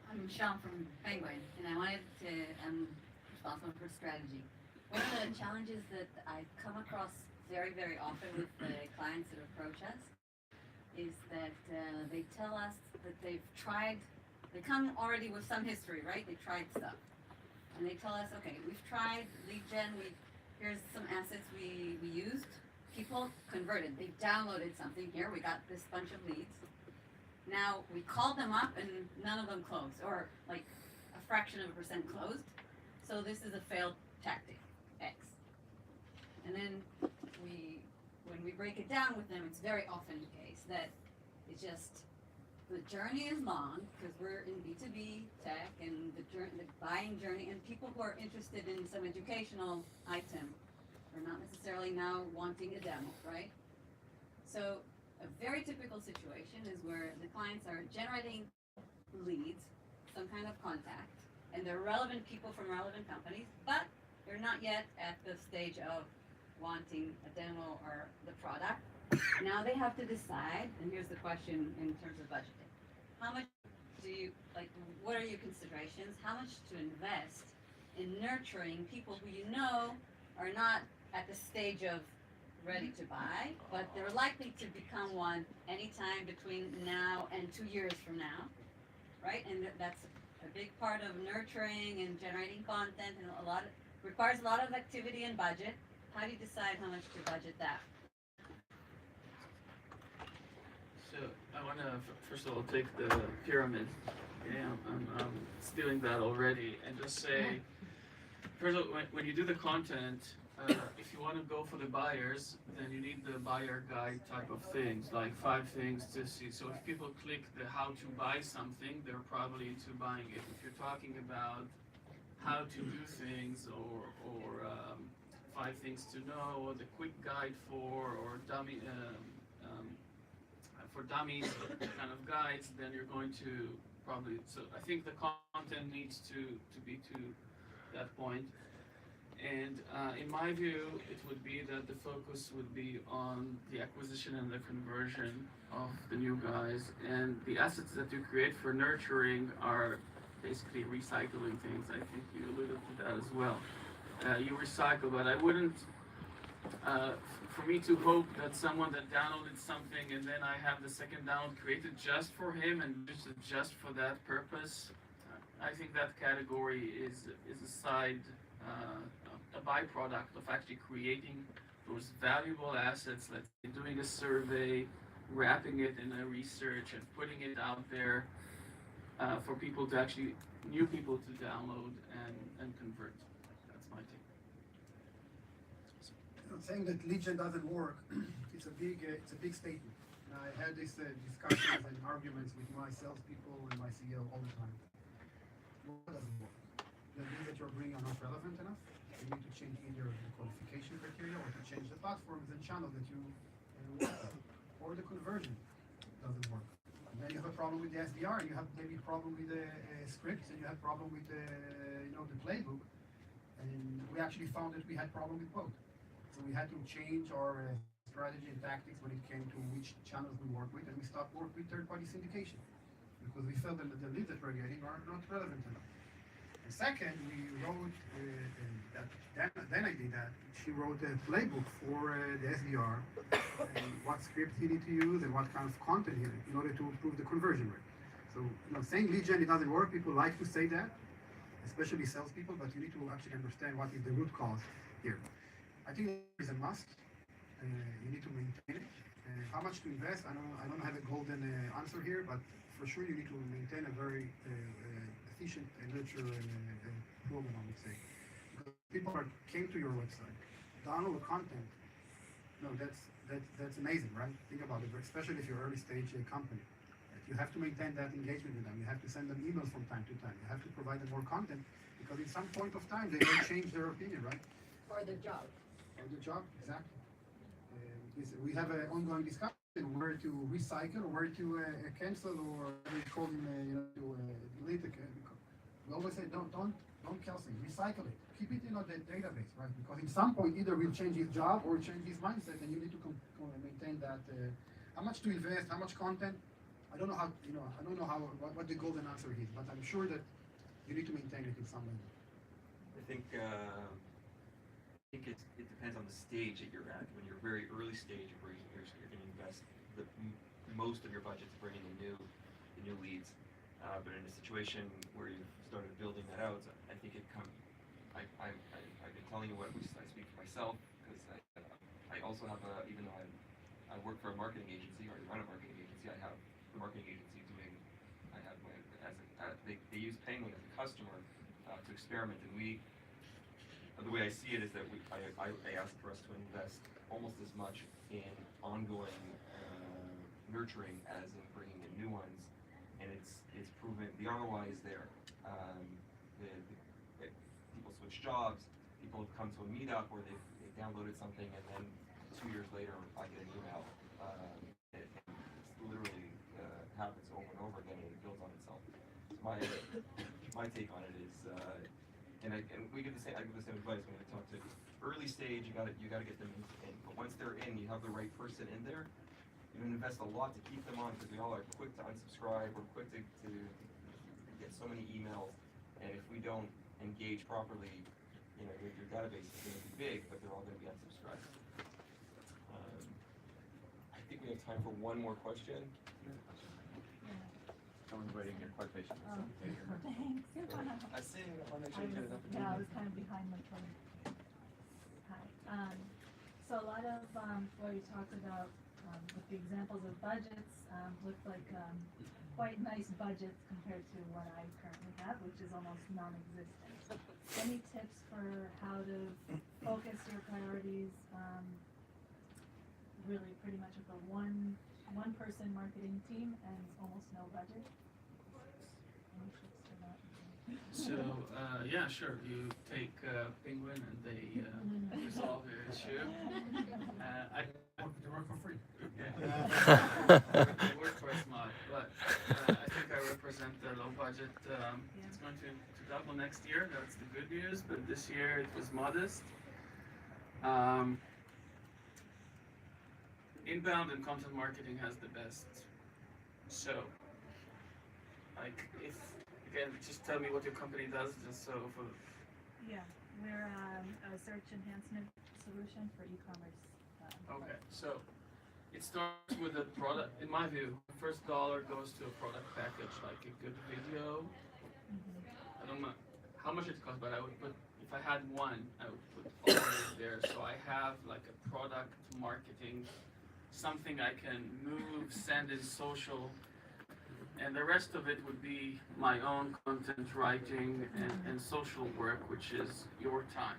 I'm Sean from Penguin, and I'm responsible for strategy. One of the challenges that I come across very, very often with the clients that approach us is that they tell us that they come already with some history, right? They tried stuff. And they tell us, okay, we've tried lead gen, here's some assets we used. People converted, they downloaded something here, we got this bunch of leads. Now we called them up and none of them closed, or like a fraction of a percent closed. So this is a failed tactic. X. And then when we break it down with them, it's very often the case that it's just the journey is long because we're in B2B tech, and the buying journey, and people who are interested in some educational item are not necessarily now wanting a demo, right? So a very typical situation is where the clients are generating leads, some kind of contact, and they're relevant people from relevant companies, but they're not yet at the stage of wanting a demo or the product. Now they have to decide, and here's the question in terms of budgeting. How much what are your considerations? How much to invest in nurturing people who are not at the stage of ready to buy, but they're likely to become one anytime between now and 2 years from now, right? And that's a a big part of nurturing and generating content, and requires a lot of activity and budget. How do you decide how much to budget that? So I want to first of all take the pyramid. Yeah, I'm stealing that already, and just say, first of all, when you do the content, if you want to go for the buyers, then you need the buyer guide type of things, like 5 things to see. So if people click the how to buy something, they're probably into buying it. If you're talking about how to do things, or 5 things to know, or the quick guide or dummy for dummies kind of guides, then you're going to probably. So I think the content needs to be to that point. And in my view, it would be that the focus would be on the acquisition and the conversion of the new guys, and the assets that you create for nurturing are basically recycling things. I think you alluded to that as well. You recycle, but I wouldn't. For me to hope that someone that downloaded something and then I have the second download created just for him and just for that purpose, I think that category is a side, a byproduct of actually creating those valuable assets, let's say doing a survey, wrapping it in a research and putting it out there for people to actually, new people to download and convert. That's my take. Saying that lead gen doesn't work, it's a big statement. And I had these discussions and arguments with my salespeople and my CEO all the time. What doesn't work? The leads that you're bringing are not relevant enough. You need to change either the qualification criteria or to change the platforms and channels that you work with. Or the conversion doesn't work. And then you have a problem with the SDR, and you have maybe a problem with the scripts, and you have a problem with the playbook. And we actually found that we had problem with both. So we had to change our strategy and tactics when it came to which channels we work with, and we stopped working with third-party syndication because we felt that the leads that we're getting are not relevant enough. And second, we wrote, then I did that. She wrote a playbook for the SDR, and what script he need to use and what kind of content he need in order to improve the conversion rate. So, saying lead gen, it doesn't work. People like to say that, especially salespeople, but you need to actually understand what is the root cause here. I think it is a must. You need to maintain it. How much to invest? I don't have a golden answer here, but for sure you need to maintain a very efficient and nurture program, I would say. Because people came to your website, download content. No, that's amazing, right? Think about it, especially if you're an early stage company. You have to maintain that engagement with them. You have to send them emails from time to time. You have to provide them more content because at some point of time they may change their opinion, right? Or their job. Or the job, exactly. We have an ongoing discussion where to recycle or where to cancel or we call them, to delete the. We always say don't cancel, recycle it, keep it in the database, right? Because at some point either we'll change his job or change his mindset, and you need to maintain that. How much to invest? How much content? I don't know how. I don't know what the golden answer is, but I'm sure that you need to maintain it in some way. I think it depends on the stage that you're at. When you're very early stage, you're going to invest the most of your budget to bring in the new leads. But in a situation where you've started building that out, I think I've been telling you what I speak for myself because I also have even though I work for a marketing agency or I run a marketing agency, I have the marketing agency doing. I have they use Penguin as a customer to experiment, and the way I see it is that I ask for us to invest almost as much in ongoing nurturing as in bringing in new ones, and it's proven the ROI is there. People switch jobs, people have come to a meetup where they've downloaded something, and then 2 years later I get an email. It literally happens over and over again, and it builds on itself. So my take on it is. And we give the same. I give the same advice when I talk to early stage. You got to get them in. But once they're in, you have the right person in there. You're going to invest a lot to keep them on because we all are quick to unsubscribe. We're quick to get so many emails. And if we don't engage properly, your database is going to be big, but they're all going to be unsubscribed. I think we have time for one more question. someone's waiting here quite patiently. So, okay. Thanks. I see. I want to make sure you get an Yeah, I opportunity. was kind of behind my phone. Hi. So a lot of what you talked about with the examples of budgets look like quite nice budgets compared to what I currently have, which is almost non-existent. Any tips for how to focus your priorities? Really, pretty much with a one-person marketing team and almost no budget. Any tips for that? So, yeah, sure. You take Penguin and they resolve your issue. They work for free. They work for us mod, but I think I represent the low budget. It's going to double next year. That's the good news. But this year it was modest. Inbound and content marketing has the best. So, like, if again, just tell me what your company does, just so for. Yeah, we're a search enhancement solution for e-commerce. Okay, so it starts with a product. In my view, first dollar goes to a product package, like a good video. I don't know how much it costs, but I would put, if I had one, I would put all of it there. So I have like a product marketing, something I can move, send in social, and the rest of it would be my own content writing and social work, which is your time.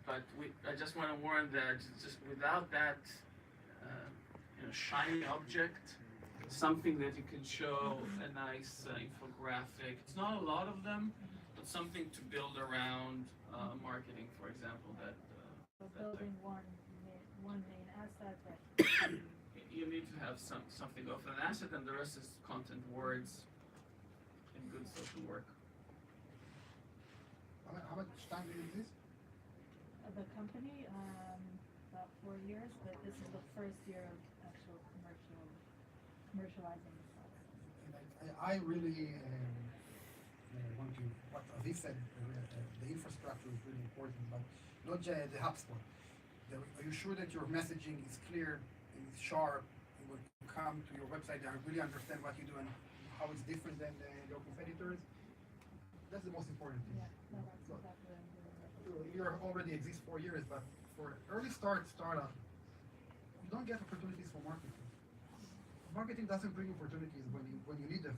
But I just want to warn that just without that shiny object, something that you can show a nice infographic. It's not a lot of them, but something to build around marketing, for example. Building one main asset that You need to have something of an asset, and the rest is content, words, and good social work. How much time do you use this? the company, about 4 years, but this is the first year of actual commercializing the product. And I really want to, what Aviv said, the infrastructure is really important, but not the HubSpot. Are you sure that your messaging is clear and it's sharp and when you come to your website and really understand what you do and how it's different than your competitors? That's the most important thing. Yeah, no, that's exactly what I'm doing. You already exist 4 years, but for early startup, you don't get opportunities for marketing. Marketing doesn't bring opportunities when you need 1,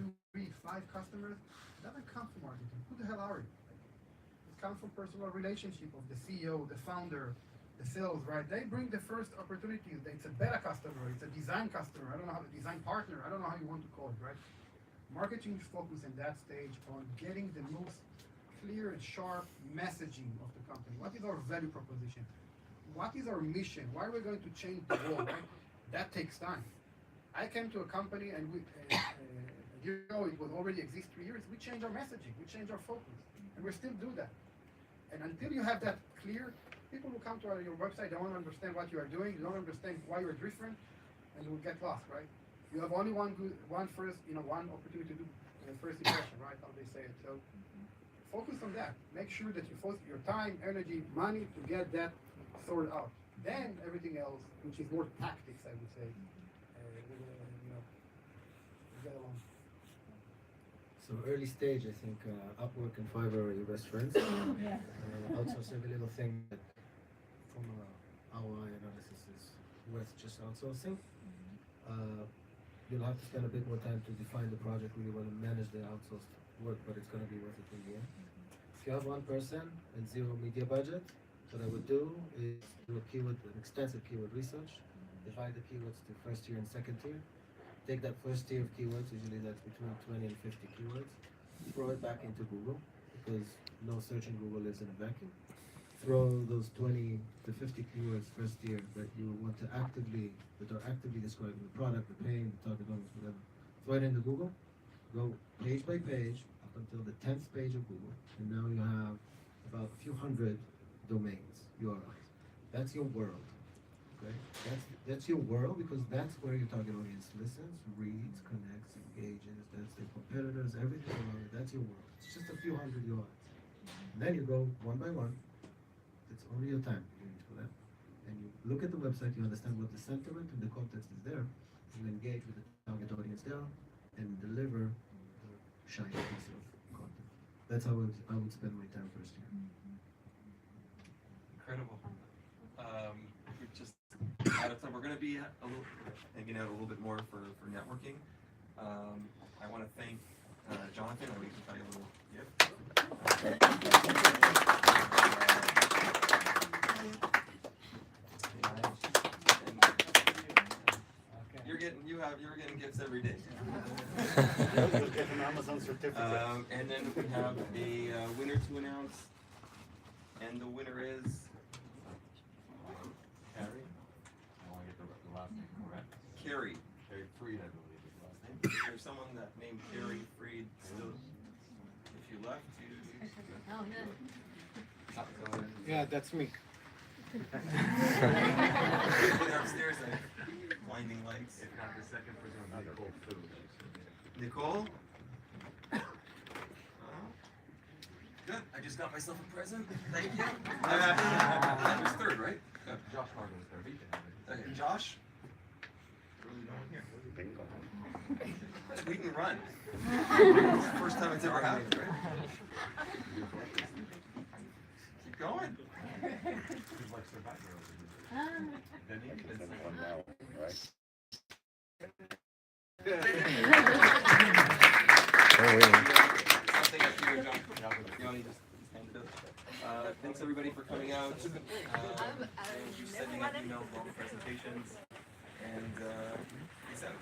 2, 3, 5 customers. It doesn't come from marketing. Who the hell are you? It comes from personal relationship of the CEO, the founder, the sales, right? They bring the first opportunities. It's a beta customer. It's a design customer. I don't know how to design partner. I don't know how you want to call it, right? Marketing is focused in that stage on getting the most clear and sharp messaging of the company. What is our value proposition? What is our mission? Why are we going to change the world, right? That takes time. I came to a company and we, a year ago, it would already exist 3 years. We changed our messaging. We changed our focus. And we still do that. And until you have that clear, people will come to your website, they don't understand what you are doing, they don't understand why you're different, and you will get lost, right? You have only one opportunity to do first impression, right? How they say it. So focus on that. Make sure that you focus your time, energy, money to get that sorted out. Then everything else, which is more tactics, I would say, will get along. So early stage, I think Upwork and Fiverr are your best friends. Yeah. Outsource every little thing that from ROI analysis is worth just outsourcing. You'll have to spend a bit more time to define the project where you want to manage the outsourced work, but it's going to be worth it in the end. If you have one person and zero media budget, what I would do is do an extensive keyword research, divide the keywords to first tier and second tier. Take that first tier of keywords, usually that's between 20 and 50 keywords, throw it back into Google, because no search in Google lives in a vacuum. Throw those 20 to 50 keywords first tier that you want to that are actively describing the product, the pain, the target audience, whatever. Throw it into Google, go page by page up until the 10th page of Google, and now you have about a few hundred domains, URLs. That's your world. Okay? That's your world, because that's where your target audience listens, reads, connects, engages. That's their competitors, everything around it. That's your world. It's just a few hundred URLs. And then you go one by one. It's only your time you need for that. And you look at the website, you understand what the sentiment and the context is there, you engage with the target audience there, and deliver the shiny piece of content. That's how I would spend my time first year. Incredible. We're just out of time. We're going to be hanging out a little bit more for networking. I want to thank Jonathan. We can tell you a little gift. You're getting gifts every day. You'll get an Amazon certificate. And then we have a winner to announce, and the winner is Carrie. I want to get the last name correct. Carrie. Carrie Freed, I believe, is the last name. Is there someone that named Carrie Freed still? If you left, you. Oh, no. Yeah, that's me. Upstairs, blinding lights. If not, the second person would be Nicole Fu. Nicole? Good. I just got myself a present. Thank you. That was third, right? Good. Josh Harden was there. Okay, Josh? Really no one here. Tweet and run. It's the first time it's ever happened, right? Keep going. He's like Survivor. Then he even Something up here, John. Yanni just handed it. Thanks everybody for coming out. And sending out emails of all the presentations. And peace out.